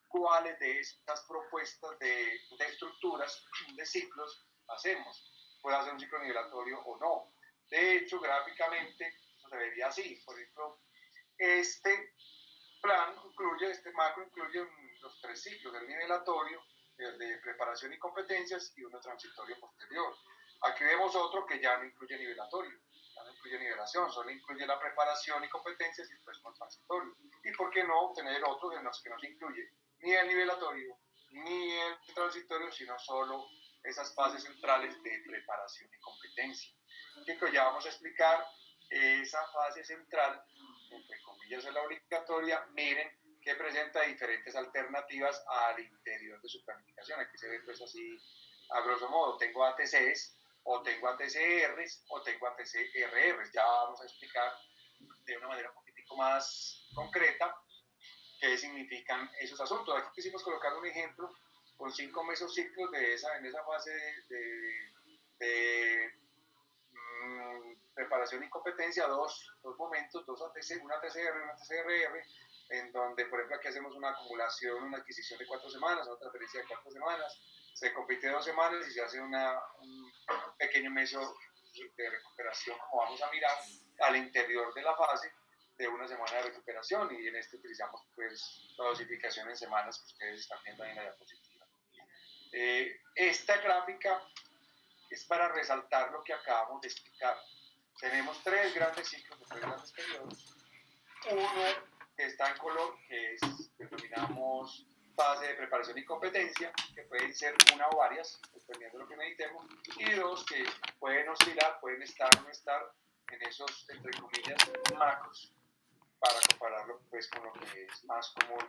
cuáles de estas propuestas de estructuras, de ciclos, hacemos. Puede hacer un ciclo nivelatorio o no. De hecho, gráficamente, eso se vería así. Por ejemplo, este macro incluye los 3 ciclos, el nivelatorio, el de preparación y competencias y uno transitorio posterior. Aquí vemos otro que ya no incluye nivelatorio, ya no incluye nivelación, solo incluye la preparación y competencias y después un transitorio. Y por qué no tener otros en los que no se incluye ni el nivelatorio ni el transitorio, sino solo esas fases centrales de preparación y competencia. Que ya vamos a explicar esa fase central, entre comillas es la obligatoria, miren que presenta diferentes alternativas al interior de su planificación. Aquí se ve pues así, a grosso modo, tengo ATCs, o tengo ATCRs, o tengo ATCRRs. Ya vamos a explicar de una manera un poquitico más concreta qué significan esos asuntos. Aquí quisimos colocar un ejemplo con 5 mesociclos en esa fase de preparación y competencia, dos momentos, una TCR y una TCRR, en donde, por ejemplo, aquí hacemos una acumulación, una adquisición de 4 semanas, una transferencia de 4 semanas, se compite 2 semanas y se hace un pequeño meso de recuperación, como vamos a mirar, al interior de la fase de una semana de recuperación, y en este utilizamos pues la dosificación en semanas que ustedes están viendo ahí en la diapositiva. Esta gráfica es para resaltar lo que acabamos de explicar. Tenemos 3 grandes ciclos de 3 grandes periodos. Uno que está en color, que denominamos fase de preparación y competencia, que pueden ser una o varias, dependiendo de lo que necesitemos, y 2 que pueden oscilar, pueden estar o no estar en esos, entre comillas, macros, para compararlo pues con lo que es más común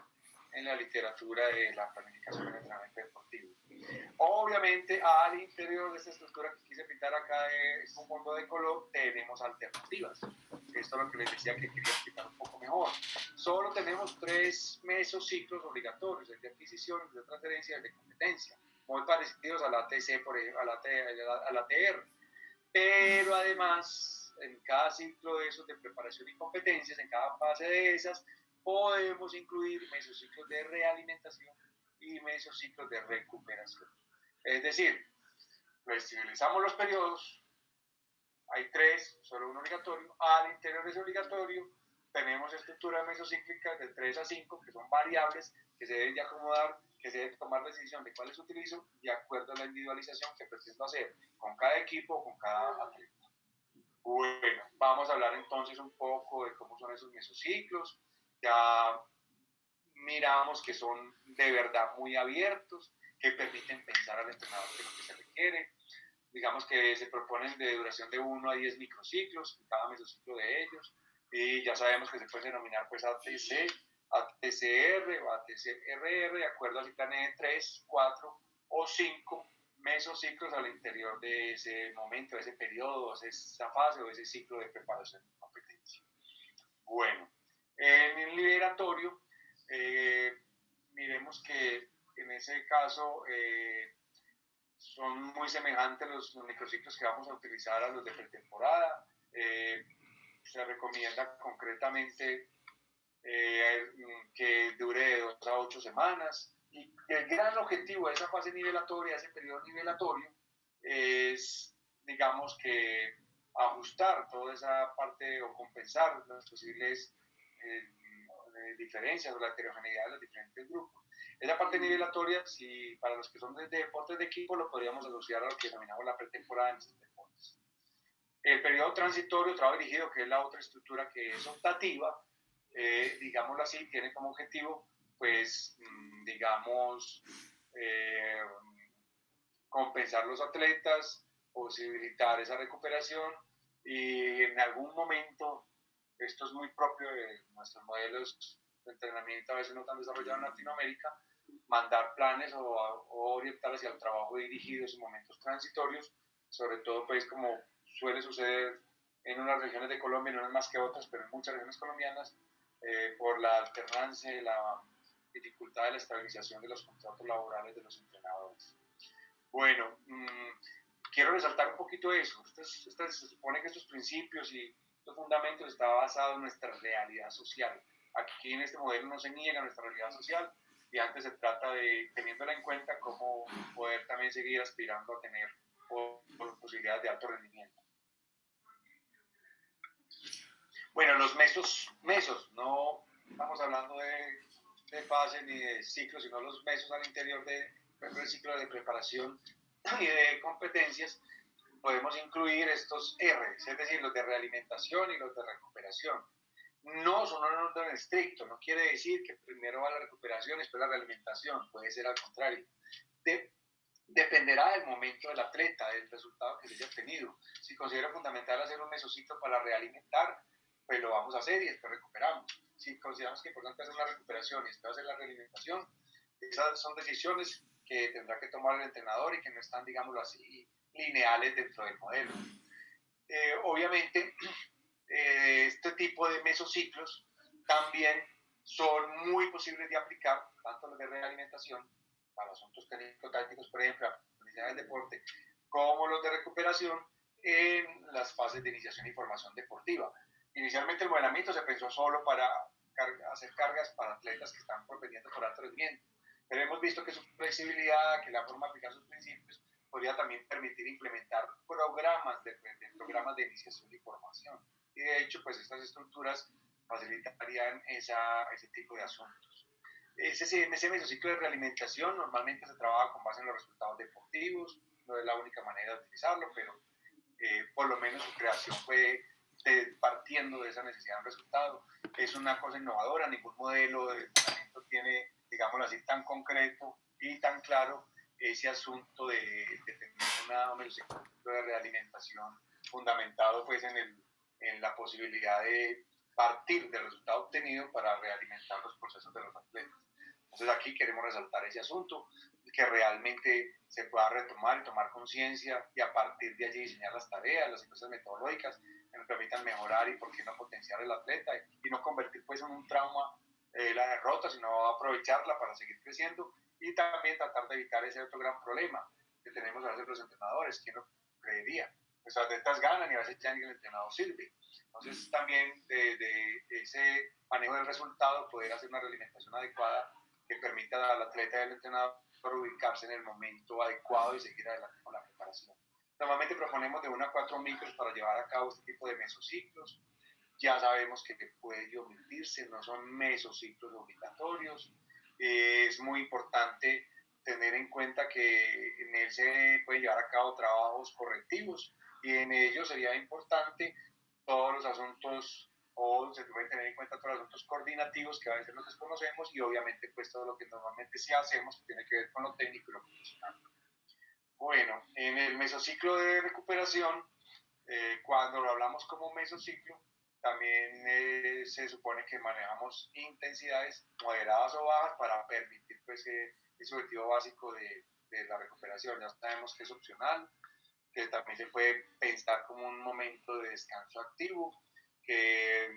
en la literatura de la planificación del entrenamiento deportivo. Obviamente, al interior de esta estructura que quise pintar acá de un fondo de color, tenemos alternativas. Esto es lo que les decía que quería explicar un poco mejor. Solo tenemos 3 mesociclos obligatorios, el de adquisición, el de transferencia y el de competencia, muy parecidos a la ATC, por ejemplo, a la ATR. Pero además, en cada ciclo de esos de preparación y competencias, en cada fase de esas, podemos incluir mesociclos de realimentación y mesociclos de recuperación. Es decir, flexibilizamos los periodos, hay 3, solo uno obligatorio. Al interior de ese obligatorio tenemos estructuras mesocíclicas de 3 a 5, que son variables, que se deben de acomodar, que se debe tomar la decisión de cuáles utilizo de acuerdo a la individualización que pretendo hacer con cada equipo o con cada atleta. Bueno, vamos a hablar entonces un poco de cómo son esos mesociclos. Ya miramos que son de verdad muy abiertos, que permiten pensar al entrenador de lo que se requiere. Digamos que se proponen de duración de 1 a 10 microciclos, cada mesociclo de ellos, y ya sabemos que se puede denominar pues ATC, ATCR o ATCRR, de acuerdo a si planeé 3, 4 o 5 mesociclos al interior de ese momento, de ese periodo, de esa fase o ese ciclo de preparación de competencia. Bueno, en el liberatorio, miremos que en ese caso son muy semejantes los microciclos que vamos a utilizar a los de pretemporada. Se recomienda concretamente que dure de 2 a 8 semanas. Y el gran objetivo de esa fase nivelatoria, ese periodo nivelatorio, es, digamos que, ajustar toda esa parte o compensar las posibles diferencias o la heterogeneidad de los diferentes grupos. Esa parte nivelatoria, si para los que son de deportes de equipo, lo podríamos asociar a lo que denominamos la pretemporada en estos deportes. El periodo transitorio, trabajo dirigido, que es la otra estructura que es optativa, digámoslo así, tiene como objetivo, pues, digamos, compensar los atletas, posibilitar esa recuperación y en algún momento, esto es muy propio de nuestros modelos de entrenamiento, a veces no tan desarrollados en Latinoamérica, mandar planes o orientar hacia el trabajo dirigido en momentos transitorios, sobre todo pues como suele suceder en unas regiones de Colombia, no más que otras, pero en muchas regiones colombianas, por la alternancia y la dificultad de la estabilización de los contratos laborales de los entrenadores. Bueno, quiero resaltar un poquito eso. Se supone que estos principios y estos fundamentos están basados en nuestra realidad social. Aquí en este modelo no se niega nuestra realidad social y antes se trata de, teniéndola en cuenta, cómo poder también seguir aspirando a tener posibilidades de alto rendimiento. Bueno, los mesos, no estamos hablando de fase ni de ciclos, sino los mesos al interior del ciclo de preparación y de competencias. Podemos incluir estos R's, es decir, los de realimentación y los de recuperación. No son un orden estricto, no quiere decir que primero va la recuperación y después la realimentación, puede ser al contrario. Dependerá del momento del atleta, del resultado que se haya obtenido. Si considera fundamental hacer un mesociclo para realimentar, pues lo vamos a hacer y después recuperamos. Si consideramos que es importante hacer una recuperación y después hacer la realimentación, esas son decisiones que tendrá que tomar el entrenador y que no están, digámoslo así, lineales dentro del modelo. Obviamente, este tipo de mesociclos también son muy posibles de aplicar, tanto los de realimentación, para asuntos técnico-tácticos, por ejemplo, la del deporte, como los de recuperación en las fases de iniciación y formación deportiva. Inicialmente el modelamiento se pensó solo para hacer cargas para atletas que están propendiendo por alto rendimiento, pero hemos visto que su flexibilidad, que la forma de aplicar sus principios, podría también permitir implementar programas de iniciación y formación. Y de hecho, pues estas estructuras facilitarían ese tipo de asuntos. Ese mesociclo de realimentación normalmente se trabaja con base en los resultados deportivos, no es la única manera de utilizarlo, pero por lo menos su creación fue partiendo de esa necesidad de un resultado. Es una cosa innovadora, ningún modelo de entrenamiento tiene, digámoslo así, tan concreto y tan claro ese asunto de tener un mesociclo de realimentación fundamentado pues en la posibilidad de partir del resultado obtenido para realimentar los procesos de los atletas. Entonces aquí queremos resaltar ese asunto, que realmente se pueda retomar y tomar conciencia y a partir de allí diseñar las tareas, las secuencias metodológicas que nos permitan mejorar y por qué no potenciar el atleta y no convertir pues en un trauma la derrota, sino aprovecharla para seguir creciendo y también tratar de evitar ese otro gran problema que tenemos a veces los entrenadores, ¿quién lo creería? Los atletas ganan y a veces ya ni el entrenador sirve. Entonces también de ese manejo del resultado poder hacer una realimentación adecuada que permita al atleta y al entrenador ubicarse en el momento adecuado y seguir adelante con la preparación. Normalmente proponemos de 1 a 4 micros para llevar a cabo este tipo de mesociclos. Ya sabemos que puede omitirse, no son mesociclos obligatorios. Es muy importante tener en cuenta que en él se puede llevar a cabo trabajos correctivos y en ello sería importante todos los asuntos, o se deben tener en cuenta todos los asuntos coordinativos que a veces los desconocemos, y obviamente pues todo lo que normalmente sí hacemos que tiene que ver con lo técnico y lo profesional. Bueno, en el mesociclo de recuperación, cuando lo hablamos como mesociclo, también se supone que manejamos intensidades moderadas o bajas para permitir pues, ese objetivo básico de la recuperación. Ya sabemos que es opcional, que también se puede pensar como un momento de descanso activo, que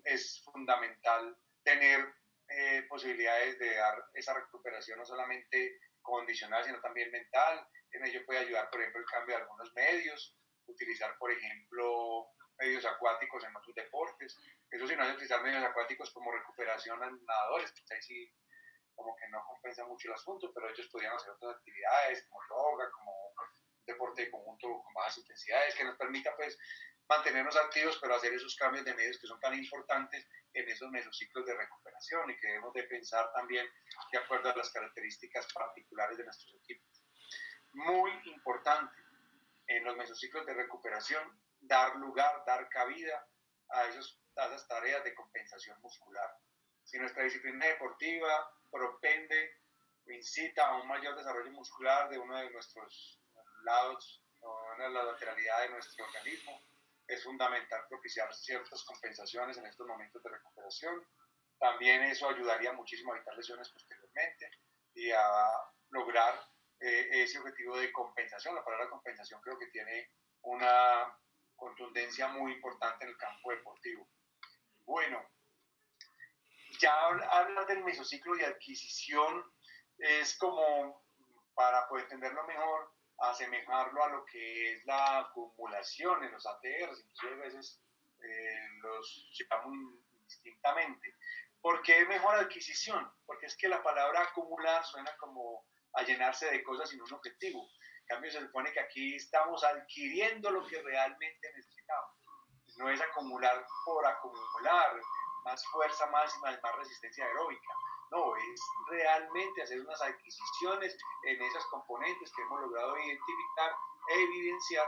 es fundamental tener posibilidades de dar esa recuperación no solamente condicional, sino también mental. En ello puede ayudar, por ejemplo, el cambio de algunos medios, utilizar, por ejemplo, medios acuáticos en otros deportes. Eso sí, no hay que utilizar medios acuáticos como recuperación en nadadores, pues ahí sí como que no compensa mucho el asunto, pero ellos podrían hacer otras actividades como yoga, como deporte de conjunto con bajas intensidades, que nos permita pues mantenernos activos, pero hacer esos cambios de medios que son tan importantes en esos mesociclos de recuperación, y que debemos de pensar también de acuerdo a las características particulares de nuestros equipos. Muy importante en los mesociclos de recuperación dar lugar, dar cabida a esas tareas de compensación muscular. Si nuestra disciplina deportiva propende o incita a un mayor desarrollo muscular de uno de nuestros lados o en la lateralidad de nuestro organismo, es fundamental propiciar ciertas compensaciones en estos momentos de recuperación. También eso ayudaría muchísimo a evitar lesiones posteriormente y a lograr ese objetivo de compensación. La palabra compensación creo que tiene una contundencia muy importante en el campo deportivo. Bueno, ya hablar del mesociclo de adquisición es como, para poder entenderlo mejor, asemejarlo a lo que es la acumulación en los ATRs, incluso a veces los llamamos indistintamente. ¿Por qué mejor adquisición? Porque es que la palabra acumular suena como a llenarse de cosas sin un objetivo. En cambio, se supone que aquí estamos adquiriendo lo que realmente necesitamos. No es acumular por acumular, más fuerza máxima, más resistencia aeróbica. No, es realmente hacer unas adquisiciones en esas componentes que hemos logrado identificar e evidenciar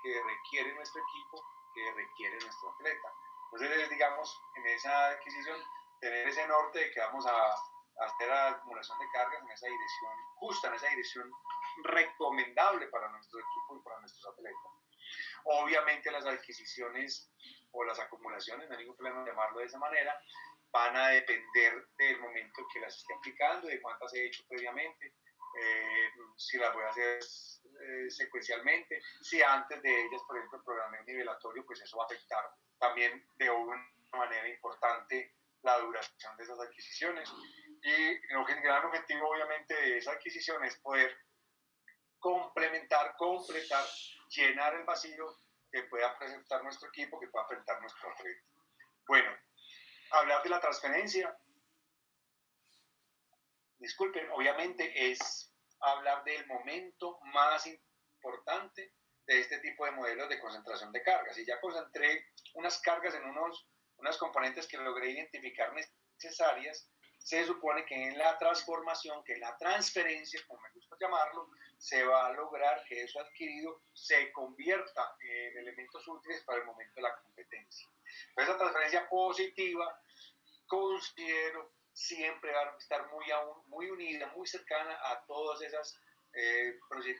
que requiere nuestro equipo, que requiere nuestro atleta. Entonces, digamos, en esa adquisición, tener ese norte de que vamos a hacer la acumulación de cargas en esa dirección justa, en esa dirección recomendable para nuestro equipo y para nuestros atletas. Obviamente las adquisiciones o las acumulaciones, no hay ningún problema en llamarlo de esa manera, van a depender del momento que las esté aplicando, de cuántas he hecho previamente, si las voy a hacer secuencialmente, si antes de ellas, por ejemplo, programé un nivelatorio, pues eso va a afectar también de una manera importante la duración de esas adquisiciones. Y el gran objetivo, obviamente, de esa adquisición es poder complementar, completar, llenar el vacío que pueda presentar nuestro equipo, que pueda presentar nuestro atleta. Bueno, hablar de la transferencia, disculpen, obviamente es hablar del momento más importante de este tipo de modelos de concentración de cargas. Y ya concentré unas cargas en unas componentes que logré identificar necesarias, se supone que en la transformación, que en la transferencia, como me gusta llamarlo, se va a lograr que eso adquirido se convierta en elementos útiles para el momento de la competencia. Pero esa transferencia positiva, considero, siempre va a estar muy unida, muy cercana a todas esas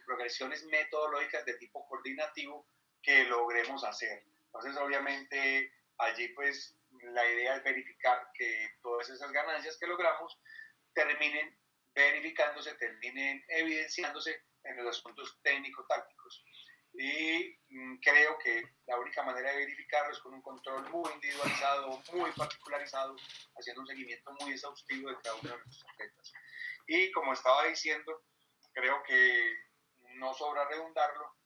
progresiones metodológicas de tipo coordinativo que logremos hacer. Entonces, obviamente, allí pues la idea es verificar que todas esas ganancias que logramos terminen verificándose, terminen evidenciándose en los asuntos técnico-tácticos. Y creo que la única manera de verificarlo es con un control muy individualizado, muy particularizado, haciendo un seguimiento muy exhaustivo de cada uno de nuestros atletas. Y como estaba diciendo, creo que no sobra redundarlo,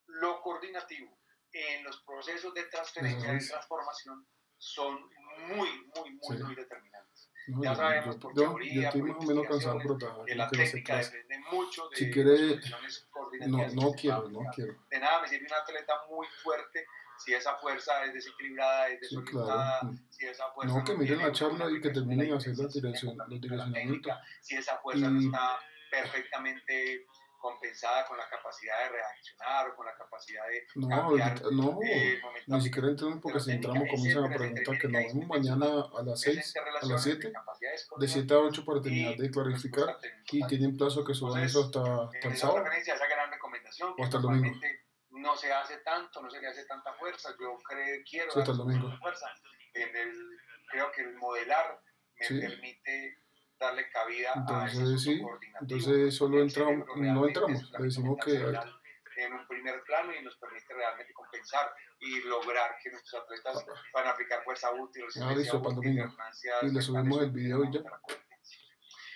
lo coordinativo en los procesos de transferencia y transformación son muy determinantes. No, ya sabemos por teoría, yo estoy por más o menos cansado por investigaciones, que la que va a ser técnica clase. depende mucho de Si las quiere, condiciones coordinativas. no quiero. De nada me sirve un atleta muy fuerte si esa fuerza es desequilibrada, es desorientada, claro. si esa fuerza No, que miren la charla y que terminen de hacer los direccionamientos. si esa fuerza no está perfectamente compensada con la capacidad de reaccionar o con la capacidad de No, cambiar no, el momento ni siquiera entramos de porque la si técnica, entramos comienzan a etcétera, preguntar que etcétera. nos Y ahí vemos se menciona mañana a las esa 6, a las interrelación entre 7, capacidades de 7 a 8 coordinativas para terminar de y clarificar respuesta y técnica. tienen plazo que suban eso Entonces, hasta el esa sábado referencia a esa gran recomendación o que hasta el domingo. normalmente no se hace tanto, no se le hace tanta fuerza. Yo quiero Sí, hasta darle el domingo. mucha fuerza. Creo que el modelar me Sí. permite darle cabida a ese Entonces asunto sí, coordinativo. entonces solo El entramos, cerebro no realmente es entramos, la le decimos meta que cerebral en un primer plano y nos permite realmente compensar y lograr que nuestros atletas van a aplicar fuerza útil, resistencia listo, para el útil, domingo. ganancias Y le mentales subimos el útiles video y ya. de la competencia.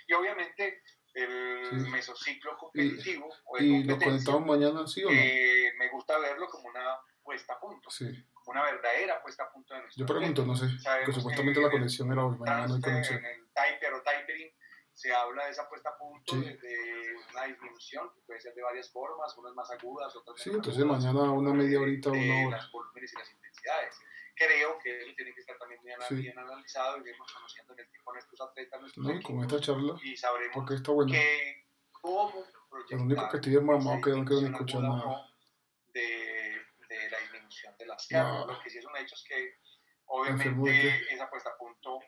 Y obviamente el Sí. mesociclo competitivo o de ¿Y nos competencia, conectamos mañana, sí o no? me gusta verlo como una puesta a punto, Sí. una verdadera puesta a punto de nuestro Yo pregunto, atleta. no sé, porque Sabemos supuestamente que la conexión era hoy, mañana no hay conexión. en el taper o tapering se habla de esa puesta a punto, Sí. de una disminución, que puede ser de varias formas, unas más agudas, otras Sí, menos entonces agudas, mañana una media horita, de una hora. los volúmenes y las intensidades. Creo que eso tiene que estar también Sí. bien analizado y iremos conociendo en el tiempo a nuestros atletas, nuestros No, y con esta equipos, charla, y sabremos porque está bueno. cómo Lo único que proyectar estoy es mamado esa que no quiero ni disminución escuchar aguda o nada. no de la disminución de las cargas. No. Lo que sí es un hecho es que ¿Enfermo de qué? obviamente esa puesta a punto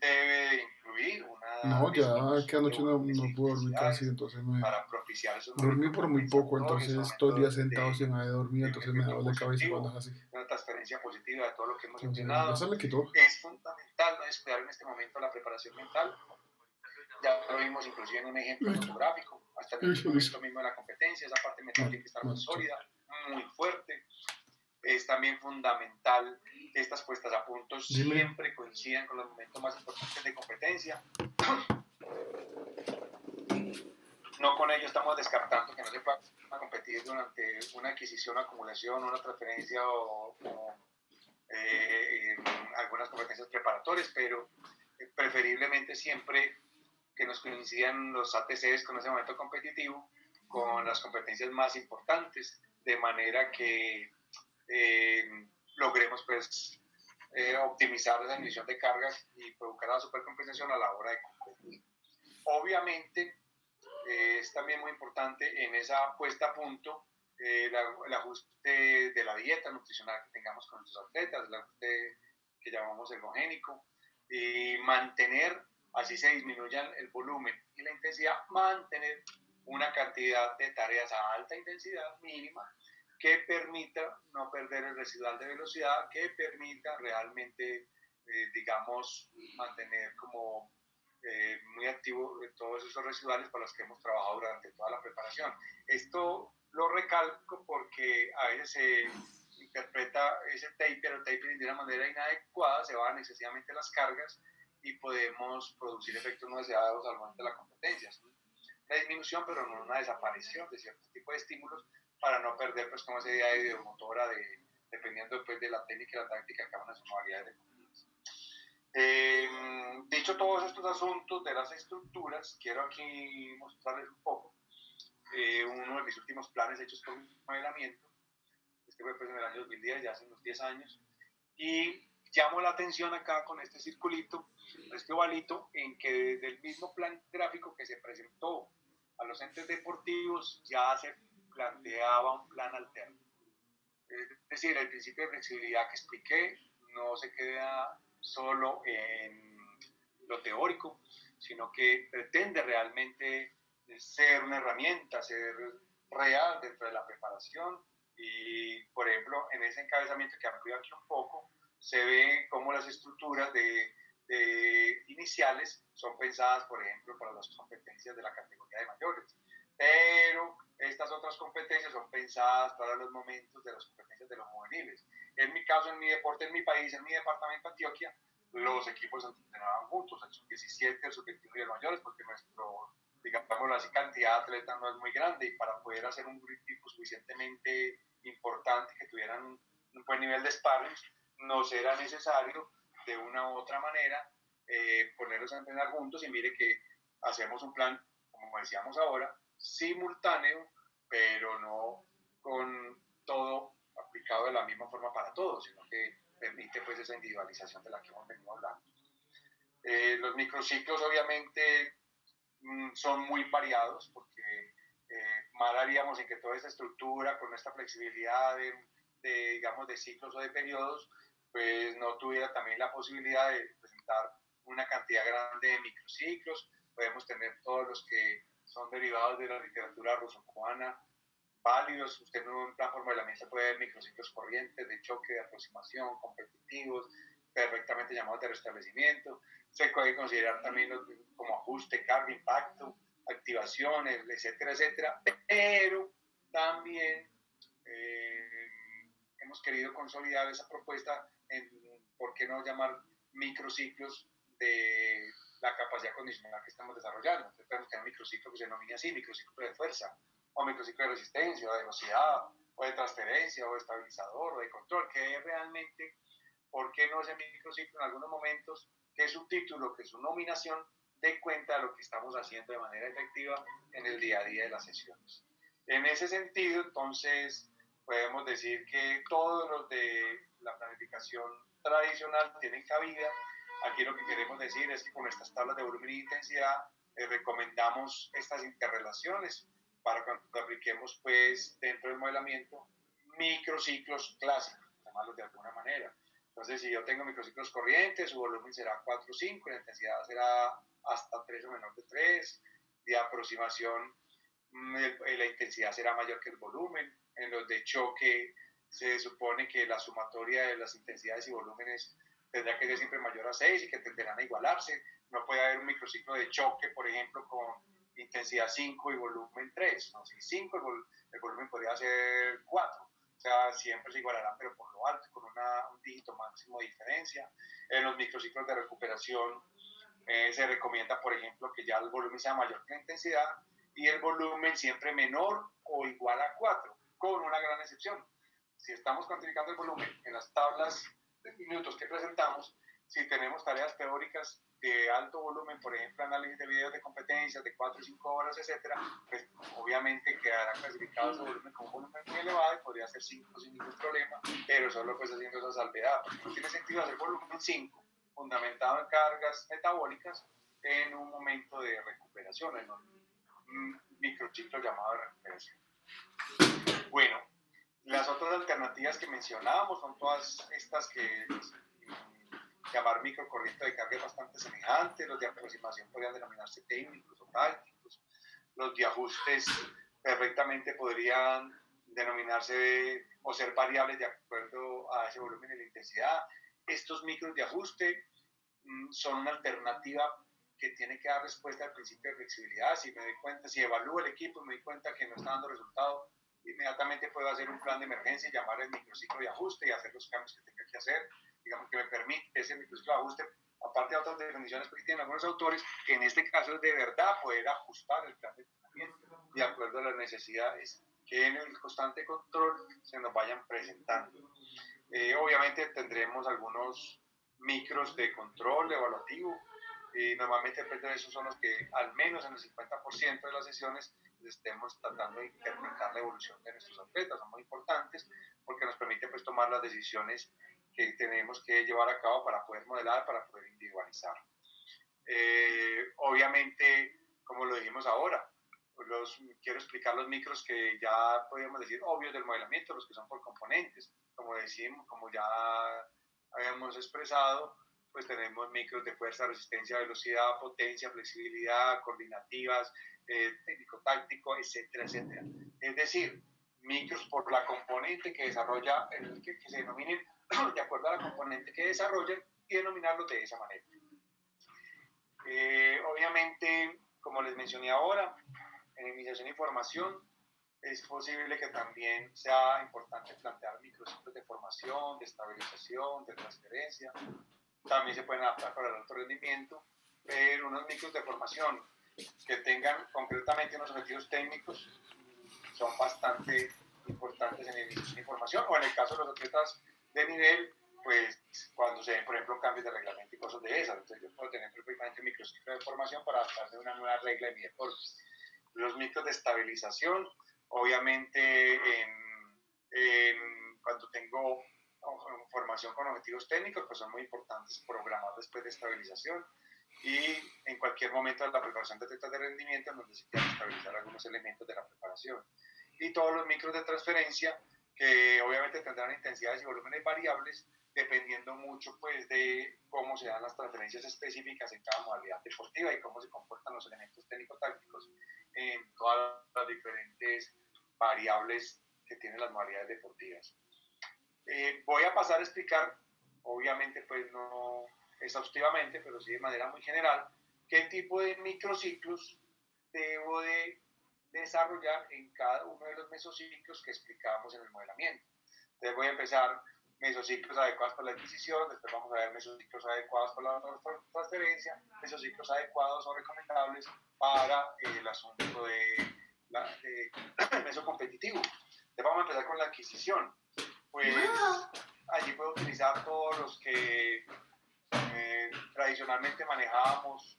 debe incluir una No, ya disminución que anoche de volúmenes no y pude dormir casi, intensidades entonces me para propiciar esos dormí momentos por muy poco, compensatorios, esos entonces todo el día momentos sentado sin haber dormido, de un entonces me da efecto dolor de cabeza cuando es positivo, así. una transferencia positiva de todo lo que hemos Entonces, ya entrenado. se me quitó. Es fundamental no descuidar en este momento la preparación mental. Ya lo vimos inclusive en un ejemplo fotográfico, hasta en el momento mismo de la competencia, esa parte mental tiene que estar muy sólida, muy fuerte. Es también fundamental que estas puestas a punto siempre coincidan con los momentos más importantes de competencia. No con ello estamos descartando que no se pueda competir durante una adquisición, acumulación, una transferencia o algunas competencias preparatorias, pero preferiblemente siempre que nos coincidan los ATCs con ese momento competitivo, con las competencias más importantes, de manera que logremos pues optimizar esa emisión de cargas y provocar la supercompensación a la hora de competir. Obviamente es también muy importante en esa puesta a punto el ajuste de la dieta nutricional que tengamos con nuestros atletas, el ajuste que llamamos ergogénico, y mantener, así se disminuyan el volumen y la intensidad, mantener una cantidad de tareas a alta intensidad mínima que permita no perder el residual de velocidad, que permita realmente, digamos, mantener como muy activo todos esos residuales para los que hemos trabajado durante toda la preparación. Esto lo recalco porque a veces se interpreta ese taper o tapering de una manera inadecuada, se bajan excesivamente las cargas y podemos producir efectos no deseados al momento de la competencia. Es una disminución, pero no una desaparición de ciertos tipos de estímulos para no perder pues como esa idea de videomotora dependiendo después de la técnica y la táctica que cada una de sus modalidades de competencia. Dicho todos estos asuntos de las estructuras, quiero aquí mostrarles un poco uno de mis últimos planes hechos por mi modelamiento. Este fue pues en el año 2010, ya hace unos 10 años, y llamo la atención acá con este circulito, este ovalito, en que desde el mismo plan gráfico que se presentó a los entes deportivos ya se planteaba un plan alterno. Es decir, el principio de flexibilidad que expliqué no se queda solo en lo teórico, sino que pretende realmente ser una herramienta, ser real dentro de la preparación. Y, por ejemplo, en ese encabezamiento que amplío aquí un poco, se ve cómo las estructuras iniciales son pensadas, por ejemplo, para las competencias de la categoría de mayores. Pero estas otras competencias son pensadas para los momentos de las competencias de los juveniles. En mi caso, en mi deporte, en mi país, en mi departamento Antioquia, los equipos entrenaban juntos, el sub-17, el sub-21 y el mayores, porque nuestro, digamos así, cantidad de atletas no es muy grande y para poder hacer un equipo suficientemente importante que tuvieran un buen nivel de sparring, nos era necesario de una u otra manera ponerlos a entrenar juntos y mire que hacemos un plan, como decíamos ahora, simultáneo, pero no con todo aplicado de la misma forma para todos, sino que permite pues esa individualización de la que hemos venido hablando. Los microciclos obviamente son muy variados porque mal haríamos en que toda esta estructura, con esta flexibilidad digamos, de ciclos o de periodos, pues no tuviera también la posibilidad de presentar una cantidad grande de microciclos. Podemos tener todos los que son derivados de la literatura ruso-cubana válidos. Usted en un plan modelamiento puede ver microciclos corrientes, de choque, de aproximación, competitivos, perfectamente llamados de restablecimiento. Se puede considerar también como ajuste, carga, impacto, activaciones, etcétera, etcétera. Pero también hemos querido consolidar esa propuesta en, ¿por qué no llamar microciclos de la capacidad condicional que estamos desarrollando? Entonces podemos tener un microciclo que se denomina así, microciclo de fuerza, o microciclo de resistencia, o de velocidad, o de transferencia, o de estabilizador, o de control, que es realmente, ¿por qué no ese microciclo en algunos momentos, que es su título, que es su nominación, dé cuenta de lo que estamos haciendo de manera efectiva en el día a día de las sesiones? En ese sentido, entonces, podemos decir que todos los de la planificación tradicional tienen cabida. Aquí lo que queremos decir es que con estas tablas de volumen y intensidad recomendamos estas interrelaciones para cuando apliquemos pues dentro del modelamiento microciclos clásicos, llamarlos de alguna manera. Entonces, si yo tengo microciclos corrientes, su volumen será 4 o 5, la intensidad será hasta 3 o menor de 3, de aproximación la intensidad será mayor que el volumen. En los de choque se supone que la sumatoria de las intensidades y volúmenes tendrá que ser siempre mayor a 6 y que tenderán a igualarse. No puede haber un microciclo de choque, por ejemplo, con intensidad 5 y volumen 3. ¿No? Si 5, el volumen podría ser 4. O sea, siempre se igualarán, pero por lo alto, con un dígito máximo de diferencia. En los microciclos de recuperación se recomienda, por ejemplo, que ya el volumen sea mayor que la intensidad y el volumen siempre menor o igual a 4, con una gran excepción. Si estamos cuantificando el volumen en las tablas de minutos que presentamos, si tenemos tareas teóricas de alto volumen, por ejemplo, análisis de videos de competencias de 4 o 5 horas, etcétera, pues obviamente quedará clasificado ese volumen como un volumen muy elevado y podría ser 5 sin ningún problema, pero solo pues haciendo esa salvedad, porque no tiene sentido hacer volumen 5 fundamentado en cargas metabólicas en un momento de recuperación, en un microciclo llamado de recuperación. Bueno, las otras alternativas que mencionábamos son todas estas que llamar microcorriente de carga es bastante semejante. Los de aproximación podrían denominarse técnicos o tácticos. Los de ajustes perfectamente podrían denominarse o ser variables de acuerdo a ese volumen y la intensidad. Estos micros de ajuste son una alternativa que tiene que dar respuesta al principio de flexibilidad. Si me doy cuenta, si evalúo el equipo y me doy cuenta que no está dando resultado, inmediatamente puedo hacer un plan de emergencia y llamar el microciclo de ajuste y hacer los cambios que tenga que hacer. Digamos que me permite ese microciclo de ajuste, aparte de otras definiciones que tienen algunos autores, que en este caso es de verdad poder ajustar el plan de entrenamiento de acuerdo a las necesidades que en el constante control se nos vayan presentando. Obviamente tendremos algunos micros de control evaluativo. Normalmente pues, esos son los que al menos en el 50% de las sesiones estemos tratando de interpretar la evolución de nuestros atletas. Son muy importantes porque nos permite pues, tomar las decisiones que tenemos que llevar a cabo para poder modelar, para poder individualizar. Obviamente, como lo dijimos ahora, quiero explicar los micros que ya podríamos decir obvios del modelamiento, los que son por componentes. Como decimos, como ya habíamos expresado, pues tenemos micros de fuerza, resistencia, velocidad, potencia, flexibilidad, coordinativas, técnico-táctico, etcétera, etcétera. Es decir, micros por la componente que desarrolla, que se denominen de acuerdo a la componente que desarrollan y denominarlos de esa manera. Obviamente, como les mencioné ahora, en iniciación y formación, es posible que también sea importante plantear microciclos de formación, de estabilización, de transferencia. También se pueden adaptar para el alto rendimiento, pero unos micros de formación que tengan concretamente unos objetivos técnicos son bastante importantes en iniciación y formación, o en el caso de los atletas de nivel, pues cuando se den, por ejemplo, cambios de reglamento y cosas de esas. Entonces yo puedo tener perfectamente un microciclo de formación para adaptarse a una nueva regla de mi deporte. Los micros de estabilización, obviamente cuando tengo formación con objetivos técnicos, pues son muy importantes programar después de estabilización. y en cualquier momento de la preparación de atletas de rendimiento en donde se quieran estabilizar algunos elementos de la preparación. Y todos los micros de transferencia que obviamente tendrán intensidades y volúmenes variables dependiendo mucho pues de cómo se dan las transferencias específicas en cada modalidad deportiva y cómo se comportan los elementos técnico-tácticos en todas las diferentes variables que tienen las modalidades deportivas. Voy a pasar a explicar, obviamente pues no exhaustivamente, pero sí de manera muy general, qué tipo de microciclos debo de desarrollar en cada uno de los mesociclos que explicábamos en el modelamiento. Entonces voy a empezar mesociclos adecuados para la adquisición, después vamos a ver mesociclos adecuados para la transferencia, mesociclos adecuados o recomendables para el asunto de meso competitivo. Entonces vamos a empezar con la adquisición. Pues allí puedo utilizar todos los que tradicionalmente manejábamos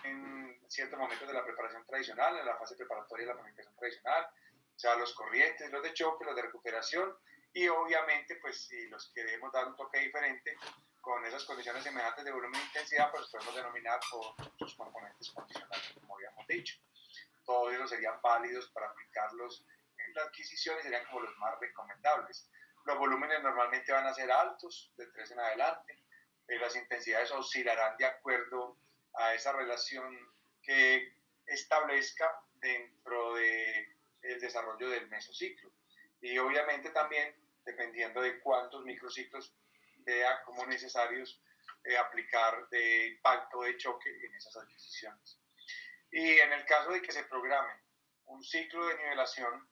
en ciertos momentos de la preparación tradicional, en la fase preparatoria de la planificación tradicional, o sea, los corrientes, los de choque, los de recuperación, y obviamente, pues si los queremos dar un toque diferente, con esas condiciones semejantes de volumen e intensidad, pues podemos denominar por sus componentes condicionales, como habíamos dicho. Todos ellos serían válidos para aplicarlos en la adquisición y serían como los más recomendables. Los volúmenes normalmente van a ser altos, de 3 en adelante, las intensidades oscilarán de acuerdo a esa relación que establezca dentro del desarrollo del mesociclo. Y obviamente también, dependiendo de cuántos microciclos vea como necesarios aplicar de impacto de choque en esas adquisiciones. Y en el caso de que se programe un ciclo de nivelación,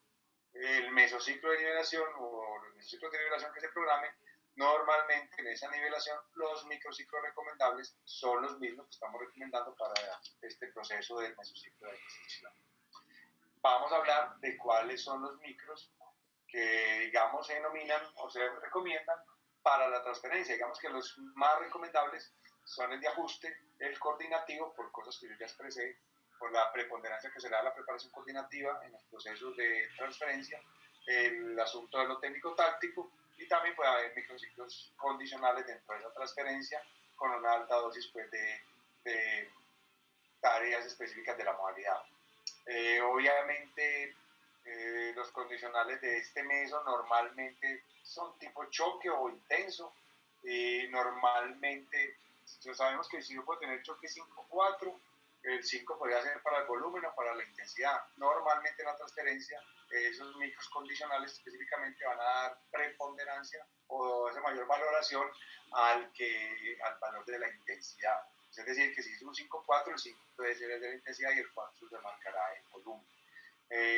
el mesociclo de nivelación o los mesociclos de nivelación que se programen, normalmente en esa nivelación los microciclos recomendables son los mismos que estamos recomendando para este proceso del mesociclo de adquisición. Vamos a hablar de cuáles son los micros que, digamos, se denominan o se recomiendan para la transferencia. Digamos que los más recomendables son el de ajuste, el coordinativo, por cosas que yo ya expresé, por la preponderancia que se le da a la preparación coordinativa en los procesos de transferencia, el asunto de lo técnico-táctico, y también puede haber microciclos condicionales dentro de esa transferencia con una alta dosis pues, de tareas específicas de la modalidad. Obviamente los condicionales de este meso normalmente son tipo choque o intenso, normalmente sabemos que el 5 puede tener choque 5-4, el 5 podría ser para el volumen o para la intensidad. Normalmente en la transferencia esos micros condicionales específicamente van a dar preponderancia o esa mayor valoración al valor de la intensidad. Es decir, que si es un 5-4, el 5 puede ser el de la intensidad y el 4 se marcará el volumen.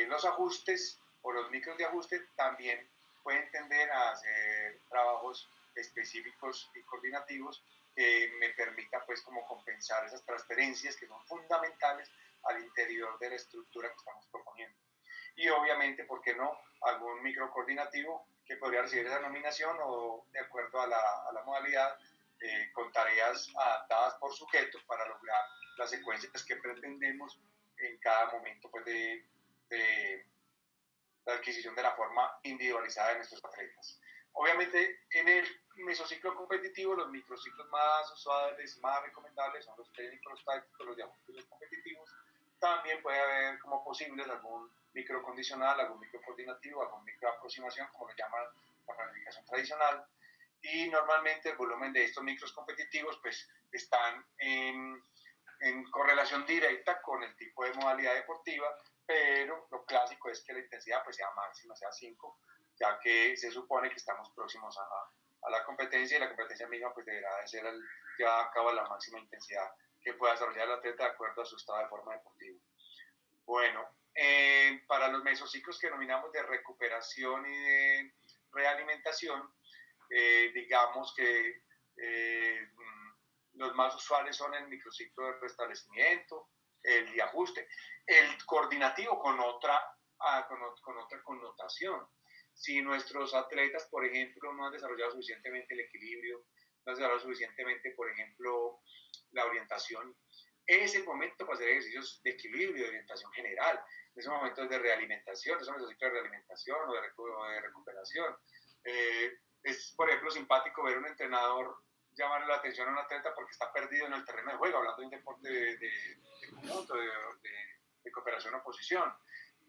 Los ajustes o los micros de ajuste también pueden tender a hacer trabajos específicos y coordinativos que me permita pues como compensar esas transferencias que son fundamentales al interior de la estructura que estamos proponiendo. Y obviamente, ¿por qué no? Algún micro coordinativo que podría recibir esa nominación o de acuerdo a la modalidad con tareas adaptadas por sujeto para lograr las secuencias que pretendemos en cada momento pues, de la adquisición de la forma individualizada de nuestros atletas. Obviamente, en el mesociclo competitivo, los microciclos más usuales, más recomendables son los técnicos, los tácticos, los de ajuste y los competitivos. También puede haber como posibles algún microcondicional, algún microcoordinativo, algún microaproximación, como lo llaman la planificación tradicional. Y normalmente el volumen de estos micros competitivos pues, están en correlación directa con el tipo de modalidad deportiva, pero lo clásico es que la intensidad pues, sea máxima, sea 5, ya que se supone que estamos próximos a la competencia y la competencia misma pues, deberá de ser llevada a cabo a la máxima intensidad que pueda desarrollar el atleta de acuerdo a su estado de forma deportiva. Bueno, para los mesociclos que denominamos de recuperación y de realimentación, digamos que los más usuales son el microciclo de restablecimiento, el de ajuste, el coordinativo con otra connotación. Si nuestros atletas, por ejemplo, no han desarrollado suficientemente el equilibrio, no han desarrollado suficientemente, por ejemplo, la orientación, es el momento para hacer ejercicios de equilibrio, de orientación general, en esos momentos de realimentación, esos mesociclos de realimentación o de recuperación. Es, por ejemplo, simpático ver un entrenador llamarle la atención a un atleta porque está perdido en el terreno de juego, hablando de un deporte de conjunto, de cooperación o oposición.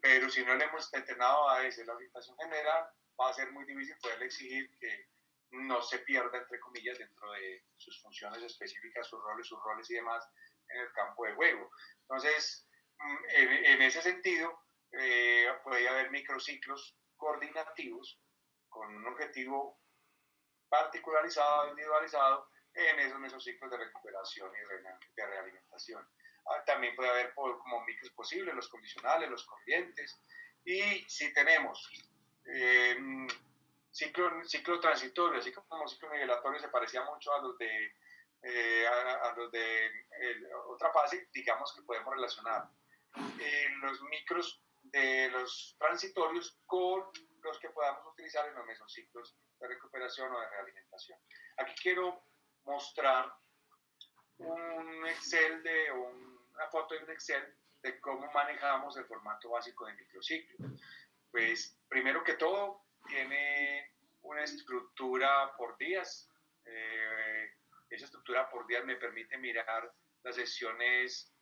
Pero si no le hemos entrenado a ese, la orientación general, va a ser muy difícil poderle exigir que no se pierda, entre comillas, dentro de sus funciones específicas, sus roles y demás en el campo de juego. Entonces, en ese sentido, puede haber microciclos coordinativos con un objetivo particularizado, individualizado en esos mesociclos de recuperación y de realimentación. También puede haber como micros posibles, los condicionales, los corrientes. Y si tenemos ciclo transitorio, así como ciclo nivelatorio se parecía mucho a los de otra fase, digamos que podemos relacionar los micros de los transitorios con los que podamos utilizar en los mesociclos de recuperación o de realimentación. Aquí quiero mostrar un Excel una foto de un Excel de cómo manejamos el formato básico de microciclo. Pues primero que todo tiene una estructura por días. Esa estructura por días me permite mirar las sesiones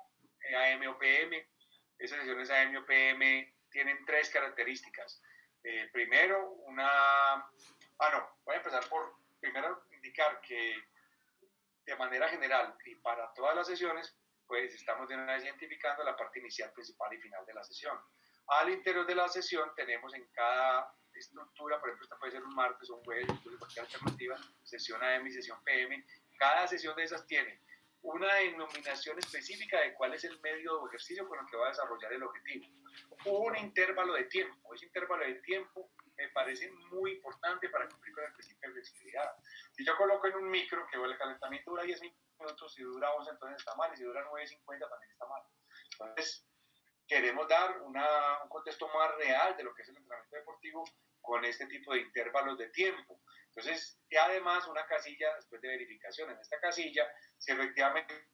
AM o PM. Esas sesiones AM o PM tienen 3 características. Primero, voy a empezar por primero indicar que de manera general y para todas las sesiones, pues estamos de una vez identificando la parte inicial, principal y final de la sesión. Al interior de la sesión tenemos en cada estructura, por ejemplo, esta puede ser un martes o un jueves, cualquier alternativa, sesión AM y sesión PM. Cada sesión de esas tiene una denominación específica de cuál es el medio o ejercicio con el que va a desarrollar el objetivo. Un intervalo de tiempo. Ese intervalo de tiempo me parece muy importante para cumplir con el principio de flexibilidad. Si yo coloco en un micro que el calentamiento dura 10 minutos, si dura 11 entonces está mal, y si dura 9:50 también está mal. Entonces, queremos dar un contexto más real de lo que es el entrenamiento deportivo con este tipo de intervalos de tiempo. Entonces, y además una casilla después de verificación. En esta casilla, si efectivamente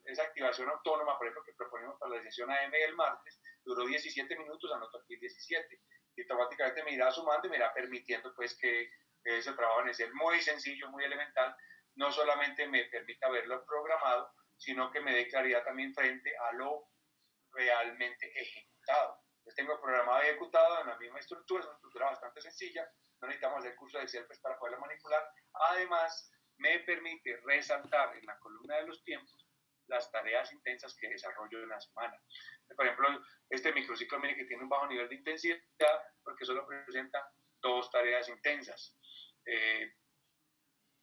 esa activación autónoma, por ejemplo, que proponemos para la sesión AM del martes, duró 17 minutos, anoto aquí 17. Y automáticamente me irá sumando y me irá permitiendo pues que ese trabajo en Excel muy sencillo, muy elemental, no solamente me permita verlo programado, sino que me dé claridad también frente a lo realmente ejecutado. Entonces tengo programado y ejecutado en la misma estructura, es una estructura bastante sencilla, no necesitamos hacer curso de Excel pues, para poderla manipular. Además, me permite resaltar en la columna de los tiempos las tareas intensas que desarrollo en la semana. Por ejemplo, este microciclo mire que tiene un bajo nivel de intensidad porque solo presenta 2 tareas intensas.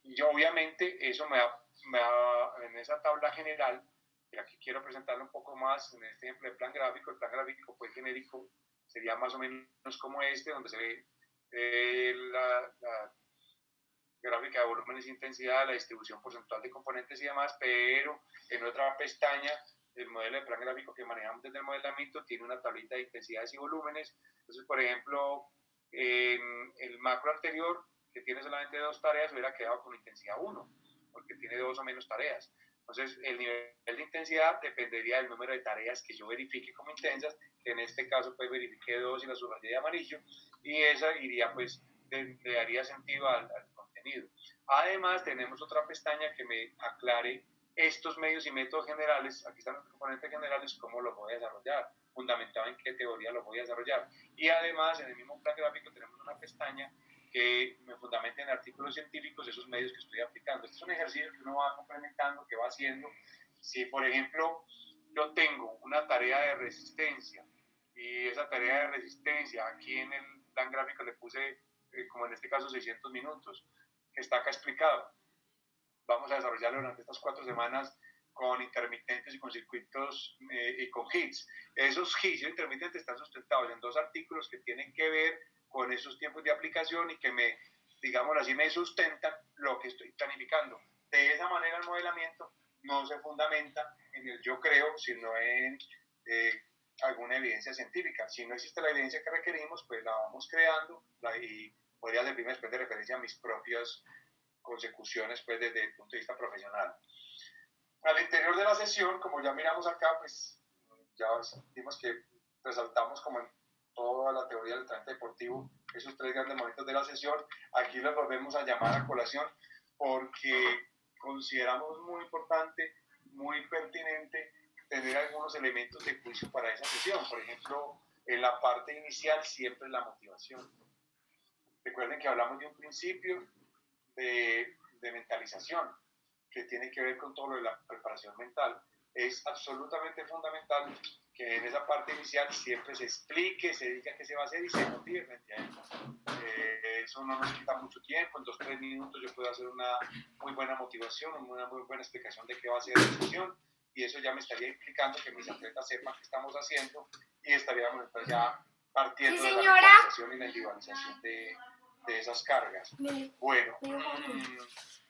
Y obviamente eso me da en esa tabla general, y aquí quiero presentarlo un poco más en este ejemplo de plan gráfico. El plan gráfico pues genérico sería más o menos como este, donde se ve la gráfica de volúmenes e intensidad, la distribución porcentual de componentes y demás, pero en otra pestaña el modelo de plan gráfico que manejamos desde el modelamiento tiene una tablita de intensidades y volúmenes. Entonces, por ejemplo, en el macro anterior, que tiene solamente 2 tareas, hubiera quedado con intensidad 1, porque tiene 2 o menos tareas. Entonces, el nivel de intensidad dependería del número de tareas que yo verifique como intensas, que en este caso pues verifiqué 2 y la subrayé de amarillo, y esa iría pues, le daría sentido al contenido. Además, tenemos otra pestaña que me aclare estos medios y métodos generales. Aquí están los componentes generales, cómo los voy a desarrollar, fundamentado en qué teoría los voy a desarrollar. Y además, en el mismo plan gráfico tenemos una pestaña que me fundamenta en artículos científicos esos medios que estoy aplicando. Este es un ejercicio que uno va complementando, que va haciendo. Si, por ejemplo, yo tengo una tarea de resistencia y esa tarea de resistencia aquí en el plan gráfico le puse, como en este caso, 600 minutos, que está acá explicado. Vamos a desarrollarlo durante estas 4 semanas con intermitentes y con circuitos y con hits. Esos hits y intermitentes están sustentados en 2 artículos que tienen que ver con esos tiempos de aplicación y que me, digámoslo así, me sustentan lo que estoy planificando. De esa manera el modelamiento no se fundamenta en el yo creo, sino en alguna evidencia científica. Si no existe la evidencia que requerimos, pues la vamos creando y podría servirme después de referencia a mis propias consecuciones pues, desde el punto de vista profesional. Al interior de la sesión, como ya miramos acá, pues ya vimos que resaltamos como en toda la teoría del entrenamiento deportivo esos 3 grandes momentos de la sesión. Aquí los volvemos a llamar a colación. porque consideramos muy importante, muy pertinente tener algunos elementos de juicio para esa sesión. Por ejemplo, en la parte inicial siempre la motivación. Recuerden que hablamos de un principio de mentalización que tiene que ver con todo lo de la preparación mental. Es absolutamente fundamental que en esa parte inicial siempre se explique, se diga qué se va a hacer y se motive frente a eso. Eso no nos quita mucho tiempo, en 2-3 minutos yo puedo hacer una muy buena motivación, una muy buena explicación de qué va a ser la sesión, y eso ya me estaría implicando que mis atletas sepan qué estamos haciendo y estaríamos entonces ya partiendo de la mentalización y la individualización de esas cargas. Bueno,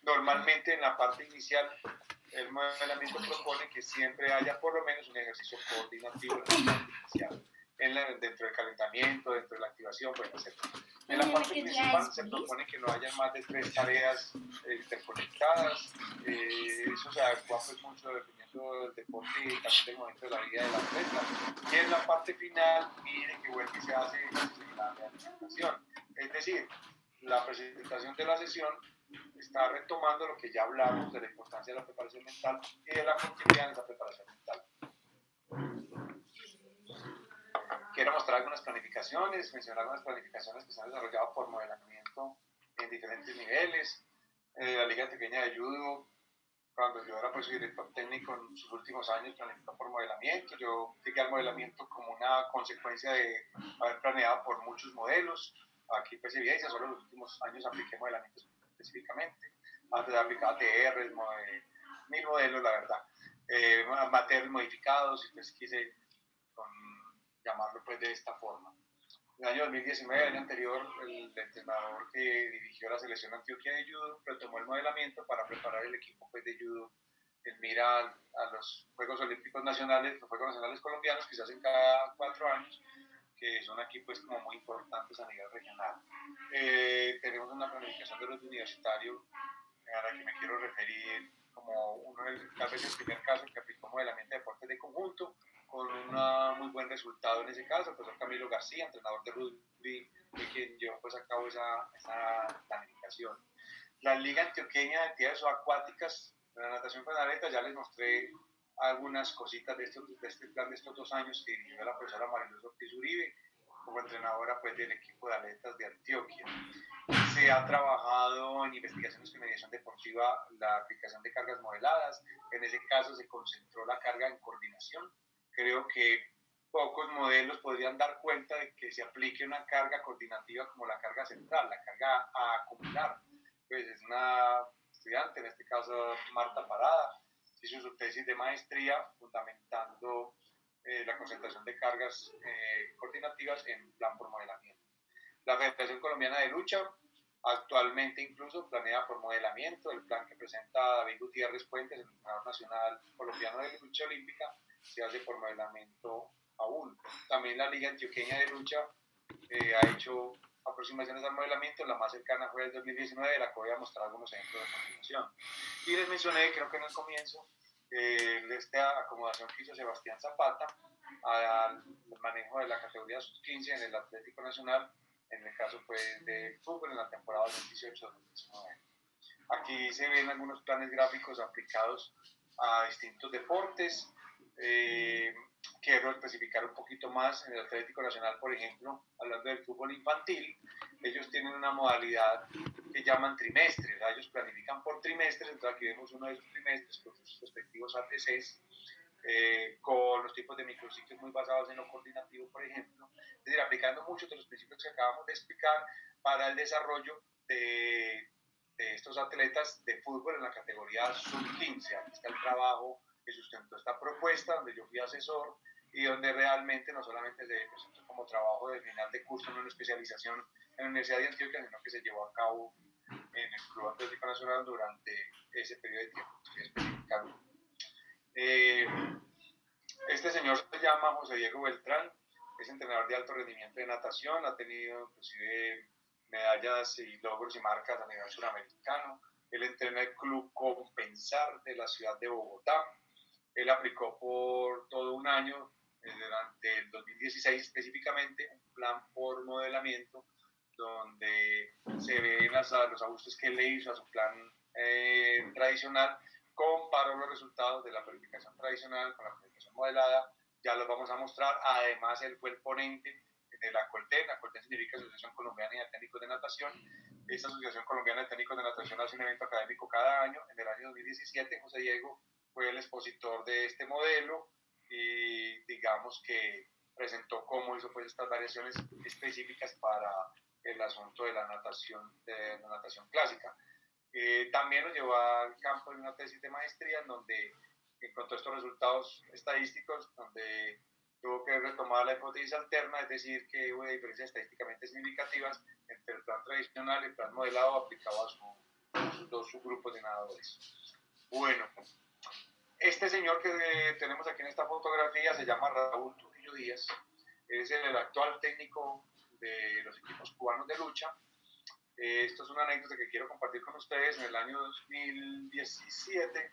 normalmente en la parte inicial el modelamiento propone que siempre haya por lo menos un ejercicio coordinativo en la parte inicial, dentro del calentamiento, dentro de la activación, bueno, etc. En la parte principal se propone que no haya más de 3 tareas interconectadas. Eso se adecua pues mucho dependiendo del deporte y también del momento de la vida del atleta. Y en la parte final, miren que vuelve y se hace la realización. Es decir, la presentación de la sesión está retomando lo que ya hablamos de la importancia de la preparación mental y de la continuidad de esa preparación mental. Quiero mostrar algunas planificaciones, mencionar algunas planificaciones que se han desarrollado por modelamiento en diferentes niveles. La Liga Antioqueña de Judo, cuando yo era pues director técnico en sus últimos años, planificó por modelamiento. Yo llegué al modelamiento como una consecuencia de haber planeado por muchos modelos. Aquí pues evidencia, solo en los últimos años apliqué modelamiento específicamente. Antes aplicaba TR, 1000 modelos, la verdad. Materiales modificados, y pues quise llamarlo pues de esta forma. En el año 2019, el año anterior, el entrenador que dirigió la selección Antioquia de Judo retomó el modelamiento para preparar el equipo pues, de Judo en mira a los Juegos Olímpicos Nacionales, los Juegos Nacionales Colombianos que se hacen cada 4 años, que son aquí pues como muy importantes a nivel regional. Tenemos una planificación de los universitarios a la que me quiero referir como tal vez el primer caso que aplicó modelamiento de deportes de conjunto, con un muy buen resultado en ese caso, el profesor Camilo García, entrenador de rugby, quien llevó pues a cabo esa planificación. La Liga Antioqueña de Actividades Acuáticas de la Natación Penaleta, ya les mostré algunas cositas de este plan de estos 2 años que dirigió la profesora Mariluz Ortiz Uribe, como entrenadora pues, del equipo de atletas de Antioquia. Se ha trabajado en investigaciones con mediación deportiva la aplicación de cargas modeladas. En ese caso se concentró la carga en coordinación. Creo que pocos modelos podrían dar cuenta de que se aplique una carga coordinativa como la carga central, la carga a acumular. Pues es una estudiante, en este caso Marta Parada, hizo su tesis de maestría fundamentando la concentración de cargas coordinativas en plan por modelamiento. La Federación Colombiana de Lucha actualmente incluso planea por modelamiento el plan que presenta David Gutiérrez Puentes, el entrenador nacional colombiano de lucha olímpica, se hace por modelamiento aún. También la Liga Antioqueña de Lucha ha hecho aproximaciones al modelamiento, la más cercana fue el 2019, de la que voy a mostrar algunos ejemplos de continuación. Y les mencioné, creo que en el comienzo, esta acomodación que hizo Sebastián Zapata al manejo de la categoría sub-15 en el Atlético Nacional, en el caso pues, de fútbol en la temporada 2018-2019. Aquí se ven algunos planes gráficos aplicados a distintos deportes. Quiero especificar un poquito más en el Atlético Nacional, por ejemplo, hablando del fútbol infantil. Ellos tienen una modalidad que llaman trimestres, ellos planifican por trimestres, entonces aquí vemos uno de esos trimestres con sus respectivos ATCs, con los tipos de microciclos muy basados en lo coordinativo, por ejemplo, es decir, aplicando muchos de los principios que acabamos de explicar para el desarrollo de estos atletas de fútbol en la categoría sub-15. Aquí está el trabajo que sustentó esta propuesta, donde yo fui asesor y donde realmente no solamente se presentó como trabajo de final de curso en una especialización en la Universidad de Antioquia, sino que se llevó a cabo en el Club Atlético Nacional durante ese periodo de tiempo que estoy especificando. Este señor se llama José Diego Beltrán, es entrenador de alto rendimiento de natación, ha tenido inclusive medallas y logros y marcas a nivel suramericano. Él entrena el Club Compensar de la ciudad de Bogotá. Él aplicó por todo un año, durante el 2016 específicamente, un plan por modelamiento donde se ven los ajustes que él le hizo a su plan tradicional, comparo los resultados de la planificación tradicional con la planificación modelada, ya los vamos a mostrar. Además, él fue el ponente de la Colten. La Colten significa Asociación Colombiana de Técnicos de Natación. Esta Asociación Colombiana de Técnicos de Natación hace un evento académico cada año. En el año 2017, José Diego fue el expositor de este modelo y digamos que presentó cómo hizo pues estas variaciones específicas para el asunto de la natación clásica. También nos llevó al campo de una tesis de maestría en donde encontró estos resultados estadísticos, donde tuvo que retomar la hipótesis alterna, es decir, que hubo diferencias estadísticamente significativas entre el plan tradicional y el plan modelado aplicado a sus dos subgrupos de nadadores. Bueno, este señor que tenemos aquí en esta fotografía se llama Raúl Trujillo Díaz, es el actual técnico de los equipos cubanos de lucha. Esto es una anécdota que quiero compartir con ustedes. En el año 2017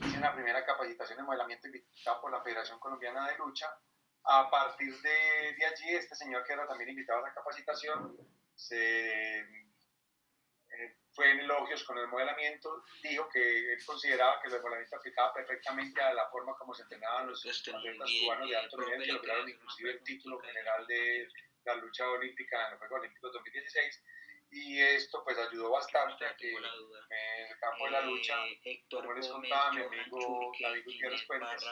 hice una primera capacitación de modelamiento invitada por la Federación Colombiana de Lucha. A partir de allí, este señor que era también invitado a la capacitación fue en elogios con el modelamiento, dijo que él consideraba que el modelamiento aplicaba perfectamente a la forma como se entrenaban los atletas cubanos de alto nivel, que lograron inclusive el título general de la lucha olímpica en los Juegos Olímpicos 2016, y esto pues ayudó bastante a que en el campo de la lucha, como les contaba mi amigo David Gutiérrez Fuentes,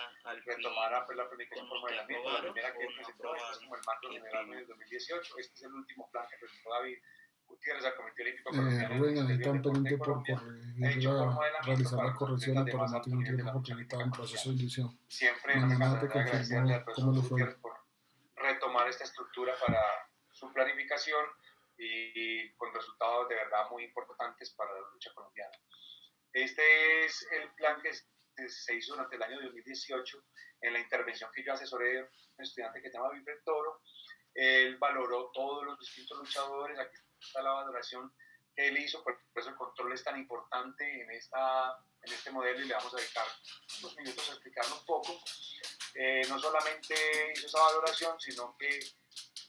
retomara pues la planificación por modelamiento. La primera que él presentó, esto es como el marco general del 2018, este es el último plan que presentó David Gutiérrez al Comité Olímpico Colombiano. Rubén, ahí están pendientes por realizar las correcciones, pero no tengo tiempo porque estaba en proceso de edición. Siempre mañana te confirmo cómo lo fue. Por retomar esta estructura para su planificación y con resultados de verdad muy importantes para la lucha colombiana. Este es el plan que se hizo durante el año 2018 en la intervención que yo asesoré a un estudiante que se llama Wilfred Toro. Él valoró todos los distintos luchadores. Aquí está la valoración que él hizo, por eso el control es tan importante en este modelo, y le vamos a dedicar unos minutos a explicarlo un poco. No solamente hizo esa valoración, sino que,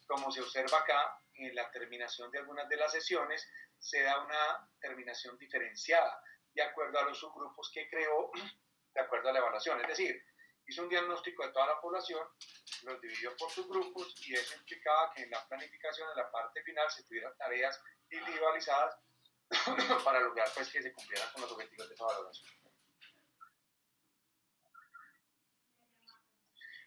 como se observa acá, en la terminación de algunas de las sesiones se da una terminación diferenciada de acuerdo a los subgrupos que creó, de acuerdo a la evaluación. Es decir, hizo un diagnóstico de toda la población, los dividió por subgrupos, y eso implicaba que en la planificación, en la parte final, se tuvieran tareas individualizadas para lograr pues, que se cumplieran con los objetivos de esa valoración.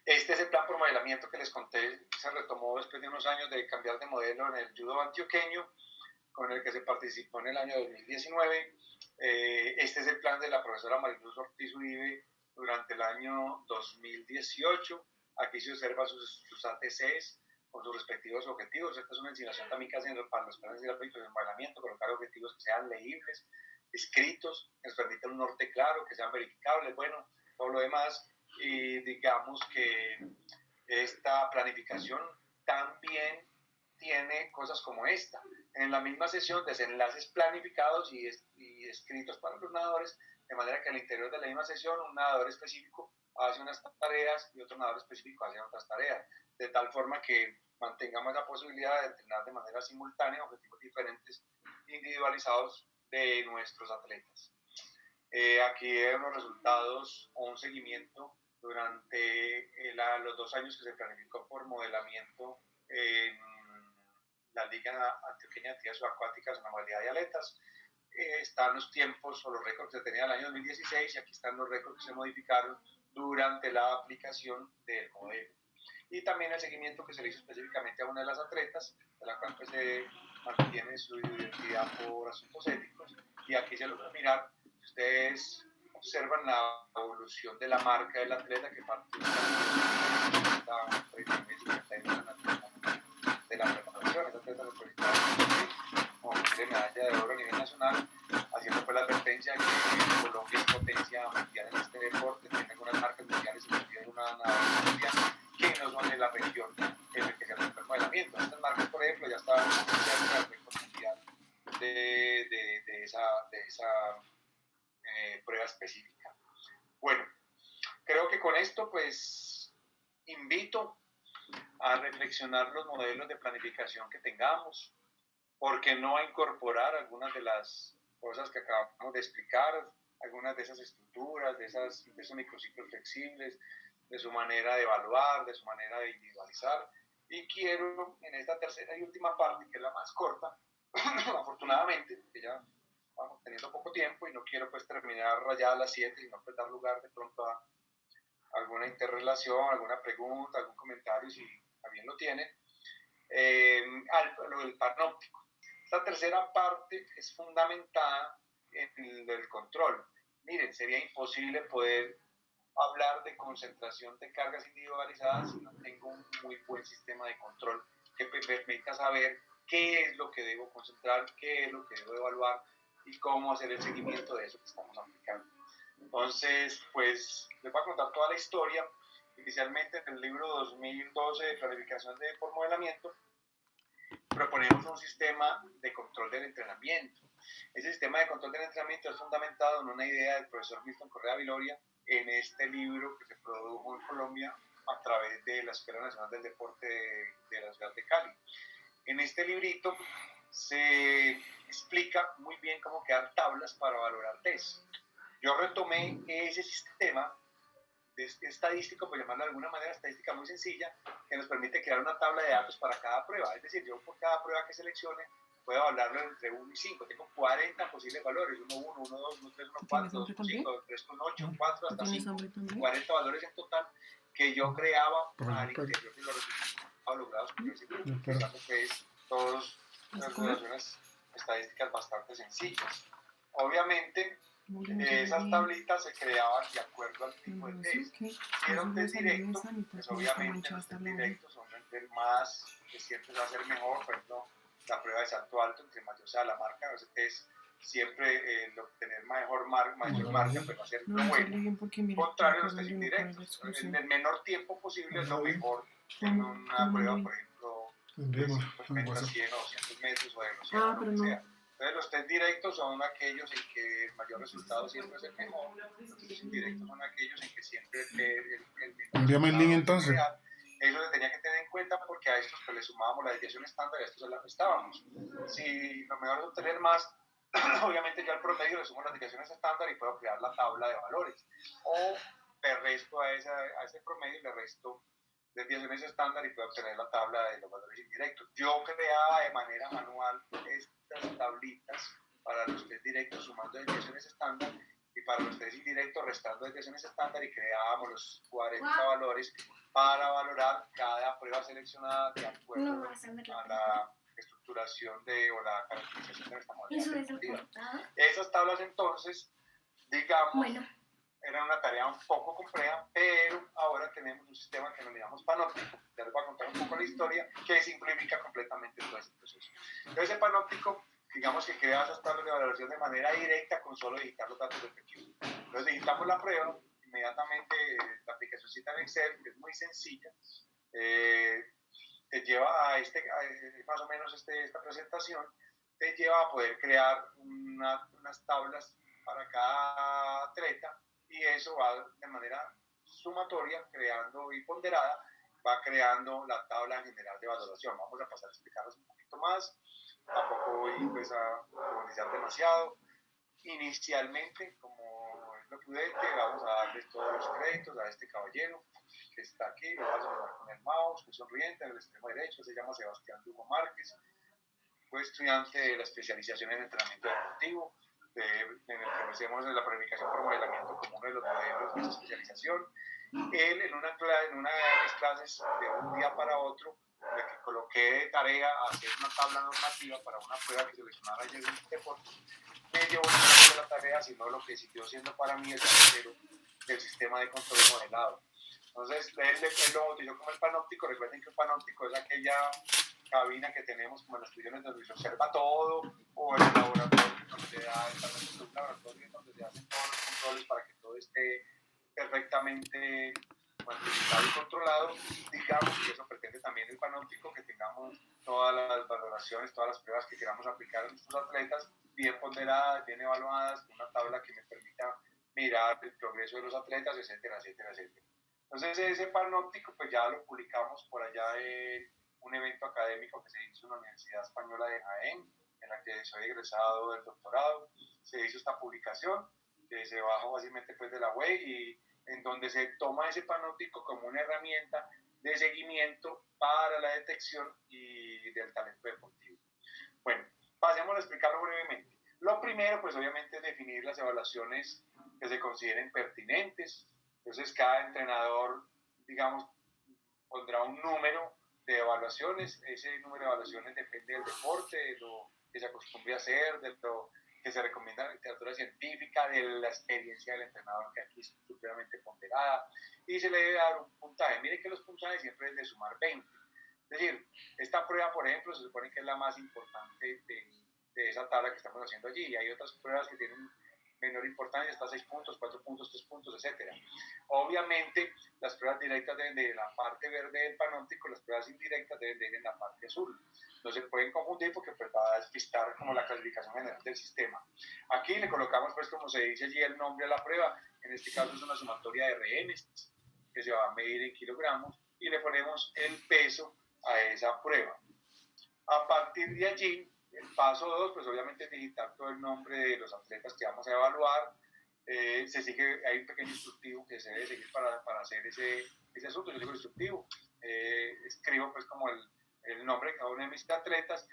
Este es el plan por modelamiento que les conté, se retomó después de unos años de cambiar de modelo en el judo antioqueño, con el que se participó en el año 2019. Este es el plan de la profesora Mariluz Ortiz Uribe durante el año 2018. Aquí se observa sus ATCs con sus respectivos objetivos. Esta es una enseñación también que hacen para los planes de aplicación de modelamiento, colocar objetivos que sean leíbles, escritos, que nos permitan un norte claro, que sean verificables, bueno, todo lo demás. Y digamos que esta planificación también tiene cosas como esta. En la misma sesión, desenlaces planificados y escritos para los nadadores, de manera que al interior de la misma sesión un nadador específico hace unas tareas y otro nadador específico hace otras tareas, de tal forma que mantengamos la posibilidad de entrenar de manera simultánea objetivos diferentes, individualizados de nuestros atletas. Aquí hay unos resultados o un seguimiento durante los 2 años que se planificó por modelamiento en la Liga Antioqueña de Actividades Subacuáticas en la modalidad de aletas. Están los tiempos o los récords que se tenían el año 2016, y aquí están los récords que se modificaron durante la aplicación del modelo. Y también el seguimiento que se le hizo específicamente a una de las atletas, de la cual pues, se mantiene su identidad por asuntos éticos. Y aquí se logra mirar, ustedes observan la evolución de la marca del atleta que participa de la preparación. Esta atleta lo solicitaba como medalla de oro a nivel nacional, haciendo pues la advertencia de que Colombia es potencia mundial en este deporte, tiene algunas marcas mundiales, inclusive una nadadora mundial, que no son de la región en la que se hace el modelamiento. Estas marcas, por ejemplo, ya estaban cerca del récord mundial de esa prueba específica. Bueno, creo que con esto pues invito a reflexionar los modelos de planificación que tengamos, porque no a incorporar algunas de las cosas que acabamos de explicar, algunas de esas estructuras, de esos microciclos flexibles, de su manera de evaluar, de su manera de individualizar. Y quiero, en esta tercera y última parte, que es la más corta, afortunadamente, porque ya vamos teniendo poco tiempo y no quiero pues terminar rayada a las 7, sino pues dar lugar de pronto a alguna interrelación, alguna pregunta, algún comentario, si también lo tienen, lo del panóptico. Esta tercera parte es fundamentada en el control. Miren, sería imposible poder hablar de concentración de cargas individualizadas si no tengo un muy buen sistema de control que me permita saber qué es lo que debo concentrar, qué es lo que debo evaluar y cómo hacer el seguimiento de eso que estamos aplicando. Entonces, pues les voy a contar toda la historia. Inicialmente en el libro 2012 de planificación por modelamiento proponemos un sistema de control del entrenamiento. Ese sistema de control del entrenamiento es fundamentado en una idea del profesor Milton Correa Viloria en este libro que se produjo en Colombia a través de la Escuela Nacional del Deporte de la ciudad de Cali. En este librito se explica muy bien cómo crear tablas para valorar test. Yo retomé ese sistema estadístico, por llamarlo de alguna manera, estadística muy sencilla, que nos permite crear una tabla de datos para cada prueba. Es decir, yo por cada prueba que seleccione puedo hablarlo entre 1 y 5. Tengo 40 posibles valores, 1, 1, 1, 2, 1, 3, 1, 4, 2, 5, 3, 8, 4, hasta 5, 40 valores en total que yo creaba al interior de los resultados logrados por ese grupo, pensando que es todas las relaciones estadísticas bastante sencillas. Obviamente, esas tablitas se creaban de acuerdo al tipo de test. Si era un test directo, pues obviamente los test directos son el más que siempre va a ser mejor. Por ejemplo, la prueba de salto alto, entre mayor sea la marca, ese test siempre obtener mayor marca, pues va a ser lo bueno. Contrario a los test indirectos, en el menor tiempo posible es lo mejor en una prueba, por ejemplo, de 50, 100 o 200 metros o de los 100, lo que sea. Entonces los test directos son aquellos en que el mayor resultado siempre es el mejor. Los test indirectos son aquellos en que siempre el envíame el link entonces. Real. Eso se tenía que tener en cuenta porque a estos pues, le sumábamos la desviación estándar y a estos se la restábamos. Si lo mejor es obtener más, obviamente yo al promedio le sumo las desviaciones estándar y puedo crear la tabla de valores. O le resto a ese promedio, le resto desviaciones estándar y puedo obtener la tabla de los valores indirectos. Yo creaba de manera manual estas tablitas para los test directos sumando desviaciones estándar y para los test indirectos restando desviaciones estándar y creábamos los 40 valores para valorar cada prueba seleccionada de acuerdo a la estructuración o la caracterización de nuestra modalidad deportiva. Esas tablas entonces, digamos, era una tarea un poco compleja, pero ahora tenemos un sistema que denominamos panóptico. Ya les voy a contar un poco la historia, que simplifica completamente todo este proceso. Entonces, el panóptico, digamos que crea esas tablas de valoración de manera directa con solo digitar los datos del equipo. Entonces, digitamos la prueba, inmediatamente la aplicacióncita en Excel, que es muy sencilla, te lleva a más o menos esta presentación, te lleva a poder crear unas tablas para cada atleta. Y eso va de manera sumatoria, creando y ponderada, va creando la tabla general de valoración. Vamos a pasar a explicarles un poquito más. Tampoco voy pues, a profundizar demasiado. Inicialmente, como es lo prudente, vamos a darles todos los créditos a este caballero que está aquí. Lo vamos a saludar con el mouse, muy sonriente, en el extremo derecho. Se llama Sebastián Lugo Márquez. Fue estudiante de la especialización en entrenamiento deportivo, en el que hacemos la planificación por modelamiento como uno de los modelos de esa especialización. Él en una de mis clases de un día para otro, le que coloqué de tarea a hacer una tabla normativa para una prueba que seleccionara ayer en este deporte, me llevó no solamente la tarea, sino lo que siguió siendo para mí el tercero del sistema de control modelado. Entonces, él lo bautizó como el panóptico. Recuerden que un panóptico es aquella cabina que tenemos como en las prisiones donde se observa todo, o en el laboratorio donde se da un laboratorio donde se hacen todos los controles para que todo esté perfectamente cuantificado y controlado. Digamos que eso pretende también el panóptico, que tengamos todas las valoraciones, todas las pruebas que queramos aplicar a nuestros atletas bien ponderadas, bien evaluadas, con una tabla que me permita mirar el progreso de los atletas, etcétera, etcétera, etcétera. Entonces ese panóptico pues ya lo publicamos por allá en un evento académico que se hizo en la Universidad Española de Jaén, en la que soy egresado del doctorado. Se hizo esta publicación que se bajó básicamente pues, de la web y en donde se toma ese panóptico como una herramienta de seguimiento para la detección y del talento deportivo. Bueno, pasemos a explicarlo brevemente. Lo primero, pues obviamente es definir las evaluaciones que se consideren pertinentes. Entonces, cada entrenador, digamos, pondrá un número de evaluaciones. Ese número de evaluaciones depende del deporte, de lo que se acostumbre a hacer, de lo que se recomienda en la literatura científica, de la experiencia del entrenador, que aquí es supremamente ponderada, y se le debe dar un puntaje. Mire que los puntajes siempre es de sumar 20. Es decir, esta prueba, por ejemplo, se supone que es la más importante de esa tabla que estamos haciendo allí, y hay otras pruebas que tienen menor importancia, hasta 6 puntos, 4 puntos, 3 puntos, etc. Obviamente, las pruebas directas deben de ir en la parte verde del panóptico, las pruebas indirectas deben de ir en la parte azul. No se pueden confundir porque pues, va a despistar como la clasificación general del sistema. Aquí le colocamos, pues, como se dice allí, el nombre a la prueba. En este caso es una sumatoria de rehenes que se va a medir en kilogramos y le ponemos el peso a esa prueba. A partir de allí, el paso 2, pues obviamente digitar todo el nombre de los atletas que vamos a evaluar. Hay un pequeño instructivo que se debe seguir para hacer ese asunto. Yo digo instructivo, escribo pues como el nombre de cada uno de mis atletas,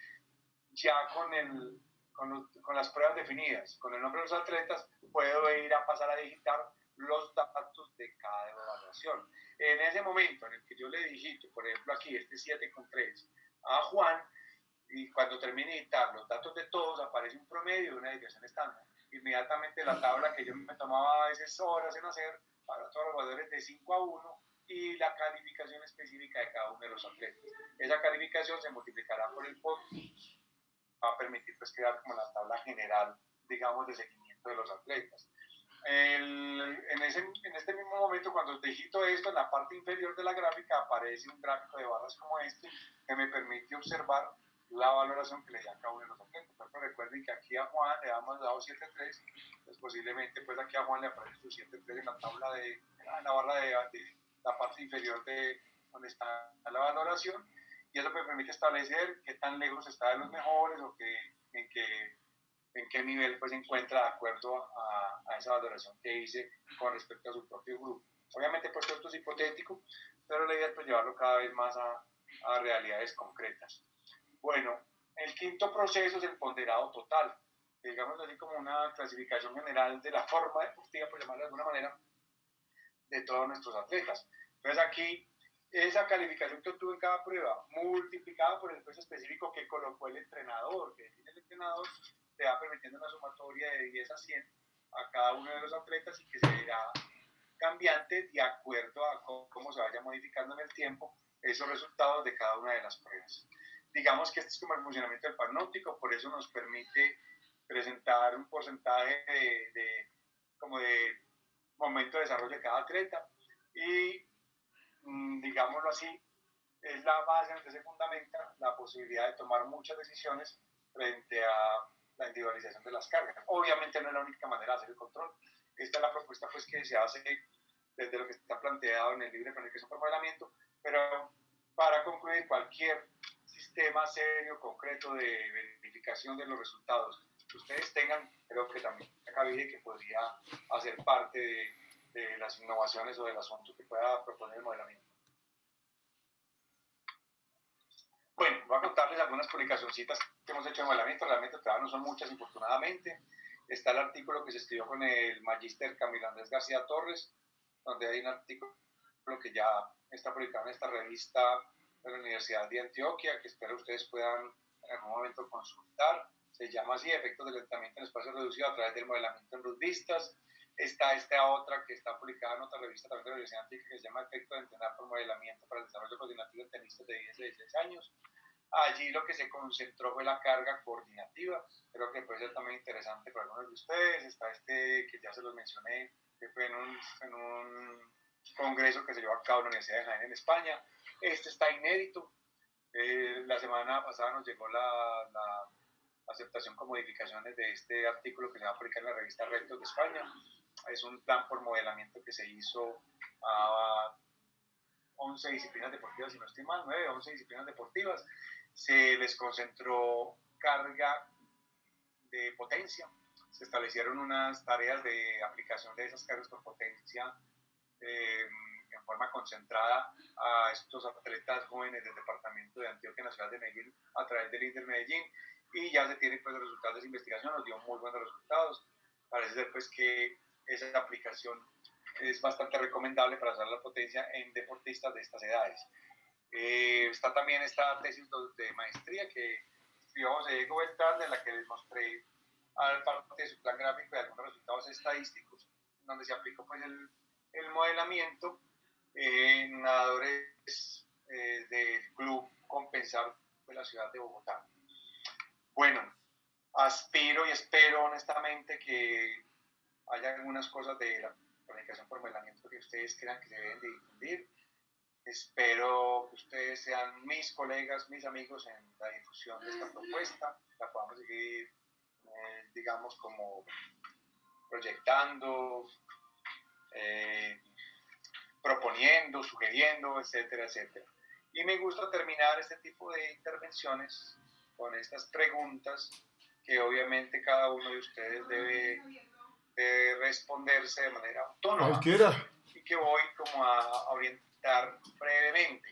ya con las pruebas definidas, con el nombre de los atletas, puedo ir a pasar a digitar los datos de cada evaluación. En ese momento en el que yo le digito, por ejemplo aquí, 7,3, a Juan, y cuando termine de editar los datos de todos, aparece un promedio de una desviación estándar. Inmediatamente la tabla que yo me tomaba a veces horas en hacer, para todos los valores de 5 a 1, y la calificación específica de cada uno de los atletas. Esa calificación se multiplicará por el POT, va a permitir pues crear como la tabla general, digamos, de seguimiento de los atletas. En este mismo momento, cuando digito esto, en la parte inferior de la gráfica aparece un gráfico de barras como este, que me permite observar la valoración que le da a cada uno de los atletas. Por ejemplo, recuerden que aquí a Juan le hemos dado 7.3, pues posiblemente pues aquí a Juan le aparece su 7.3 en la tabla en la barra de la parte inferior de donde está la valoración, y eso me permite establecer qué tan lejos está de los mejores o en qué nivel pues, se encuentra de acuerdo a esa valoración que hice con respecto a su propio grupo. Obviamente pues esto es hipotético, pero la idea es pues, llevarlo cada vez más a realidades concretas. Bueno, el quinto proceso es el ponderado total, digamos así como una clasificación general de la forma deportiva, por llamarlo de alguna manera, de todos nuestros atletas. Entonces aquí, esa calificación que obtuvo en cada prueba, multiplicada por el peso específico que colocó el entrenador, que define el entrenador, te va permitiendo una sumatoria de 10 a 100 a cada uno de los atletas y que se verá cambiante de acuerdo a cómo se vaya modificando en el tiempo esos resultados de cada una de las pruebas. Digamos que este es como el funcionamiento del panóptico, por eso nos permite presentar un porcentaje de momento de desarrollo de cada atleta y, digámoslo así, es la base en la que se fundamenta la posibilidad de tomar muchas decisiones frente a la individualización de las cargas. Obviamente no es la única manera de hacer el control. Esta es la propuesta pues, que se hace desde lo que está planteado en el libre planificación por modelamiento, pero para concluir, cualquier sistema serio, concreto de verificación de los resultados que ustedes tengan, creo que también cabida que podría hacer parte de las innovaciones o del asunto que pueda proponer el modelamiento. Bueno, voy a contarles algunas publicacioncitas que hemos hecho de modelamiento. Realmente todavía no son muchas, infortunadamente. Está el artículo que se escribió con el magíster Camilo Andrés García Torres, donde hay un artículo que ya está publicado en esta revista de la Universidad de Antioquia, que espero ustedes puedan en algún momento consultar. Se llama así, Efectos del entrenamiento en espacio reducido a través del modelamiento en rugbyistas. Está esta otra que está publicada en otra revista también de la Universidad Antioquia, que se llama Efectos de entrenar por modelamiento para el desarrollo coordinativo de tenistas de 10 a 16 años. Allí lo que se concentró fue la carga coordinativa. Creo que puede ser también interesante para algunos de ustedes. Está este que ya se los mencioné, que fue en un congreso que se llevó a cabo en la Universidad de Jaén en España. Este está inédito. La semana pasada nos llegó la aceptación con modificaciones de este artículo que se va a publicar en la revista Rectos de España. Es un plan por modelamiento que se hizo a 11 disciplinas deportivas, si no estoy mal, 9 o 11 disciplinas deportivas. Se les concentró carga de potencia. Se establecieron unas tareas de aplicación de esas cargas por potencia en forma concentrada a estos atletas jóvenes del departamento de Antioquia en la ciudad de Medellín a través del INDER Medellín, y ya se tienen pues los resultados de esa investigación, nos dio muy buenos resultados. Parece ser pues que esa aplicación es bastante recomendable para usar la potencia en deportistas de estas edades. Está también esta tesis de maestría que escribió José Diego Beltrán, en la que les mostré al parte de su plan gráfico y algunos resultados estadísticos, donde se aplicó pues el modelamiento en nadadores del club Compensar de la ciudad de Bogotá. Bueno, aspiro y espero honestamente que haya algunas cosas de la planificación por modelamiento que ustedes crean que se deben de difundir. Espero que ustedes sean mis colegas, mis amigos en la difusión de esta propuesta, la podamos seguir, digamos, como proyectando, proponiendo, sugiriendo, etcétera, etcétera. Y me gusta terminar este tipo de intervenciones con estas preguntas que obviamente cada uno de ustedes debe responderse de manera autónoma. Cualquiera. Y que voy como a orientar brevemente.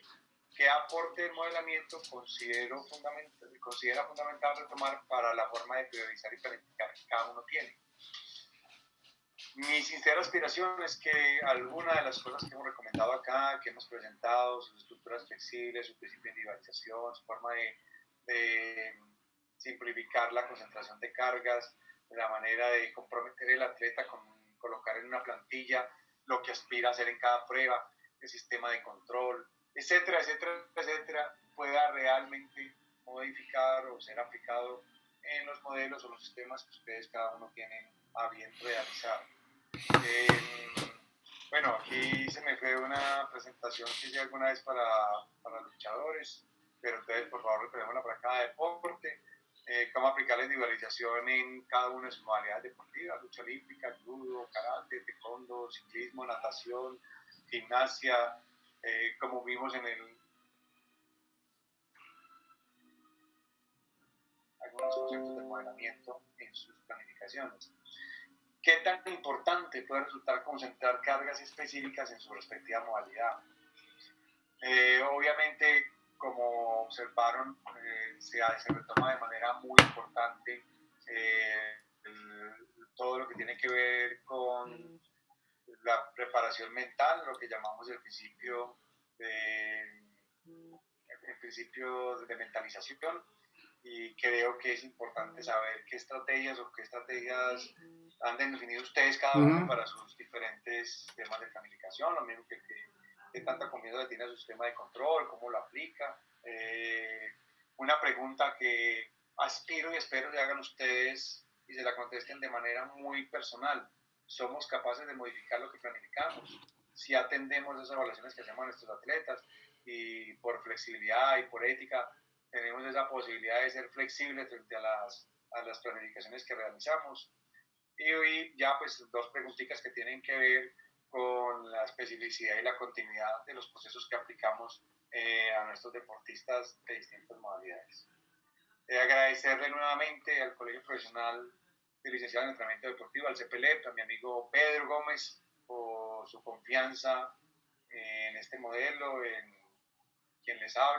¿Qué aporte del modelamiento considera fundamental retomar para la forma de priorizar y planificar que cada uno tiene? Mi sincera aspiración es que alguna de las cosas que hemos recomendado acá, que hemos presentado, sus estructuras flexibles, su principio de individualización, su forma de simplificar la concentración de cargas, la manera de comprometer al atleta con colocar en una plantilla lo que aspira a hacer en cada prueba, el sistema de control, etcétera, etcétera, etcétera, pueda realmente modificar o ser aplicado en los modelos o los sistemas que ustedes cada uno tienen a bien realizar. Bueno, aquí se me fue una presentación que hice alguna vez para luchadores, pero entonces por favor repetémosla para cada deporte. Cómo aplicar la individualización en cada una de sus modalidades deportivas: lucha olímpica, judo, karate, taekwondo, ciclismo, natación, gimnasia, como vimos en algunos conceptos de modelamiento en sus planificaciones. ¿Qué tan importante puede resultar concentrar cargas específicas en su respectiva modalidad? Obviamente, como observaron, se retoma de manera muy importante todo lo que tiene que ver con la preparación mental, lo que llamamos el principio de mentalización, y creo que es importante saber qué estrategias han definido ustedes cada uno para sus diferentes temas de planificación, lo mismo que tanta confianza tiene a su sistema de control, cómo lo aplica. Una pregunta que aspiro y espero que hagan ustedes y se la contesten de manera muy personal: ¿somos capaces de modificar lo que planificamos? Si atendemos esas evaluaciones que hacemos a nuestros atletas, y por flexibilidad y por ética tenemos esa posibilidad de ser flexibles frente a las planificaciones que realizamos. Y hoy ya pues dos preguntitas que tienen que ver con la especificidad y la continuidad de los procesos que aplicamos a nuestros deportistas de distintas modalidades. Agradecerle nuevamente al Colegio Profesional de Licenciados en Entrenamiento Deportivo, al CPLEP, a mi amigo Pedro Gómez, por su confianza en este modelo, en quien les habla.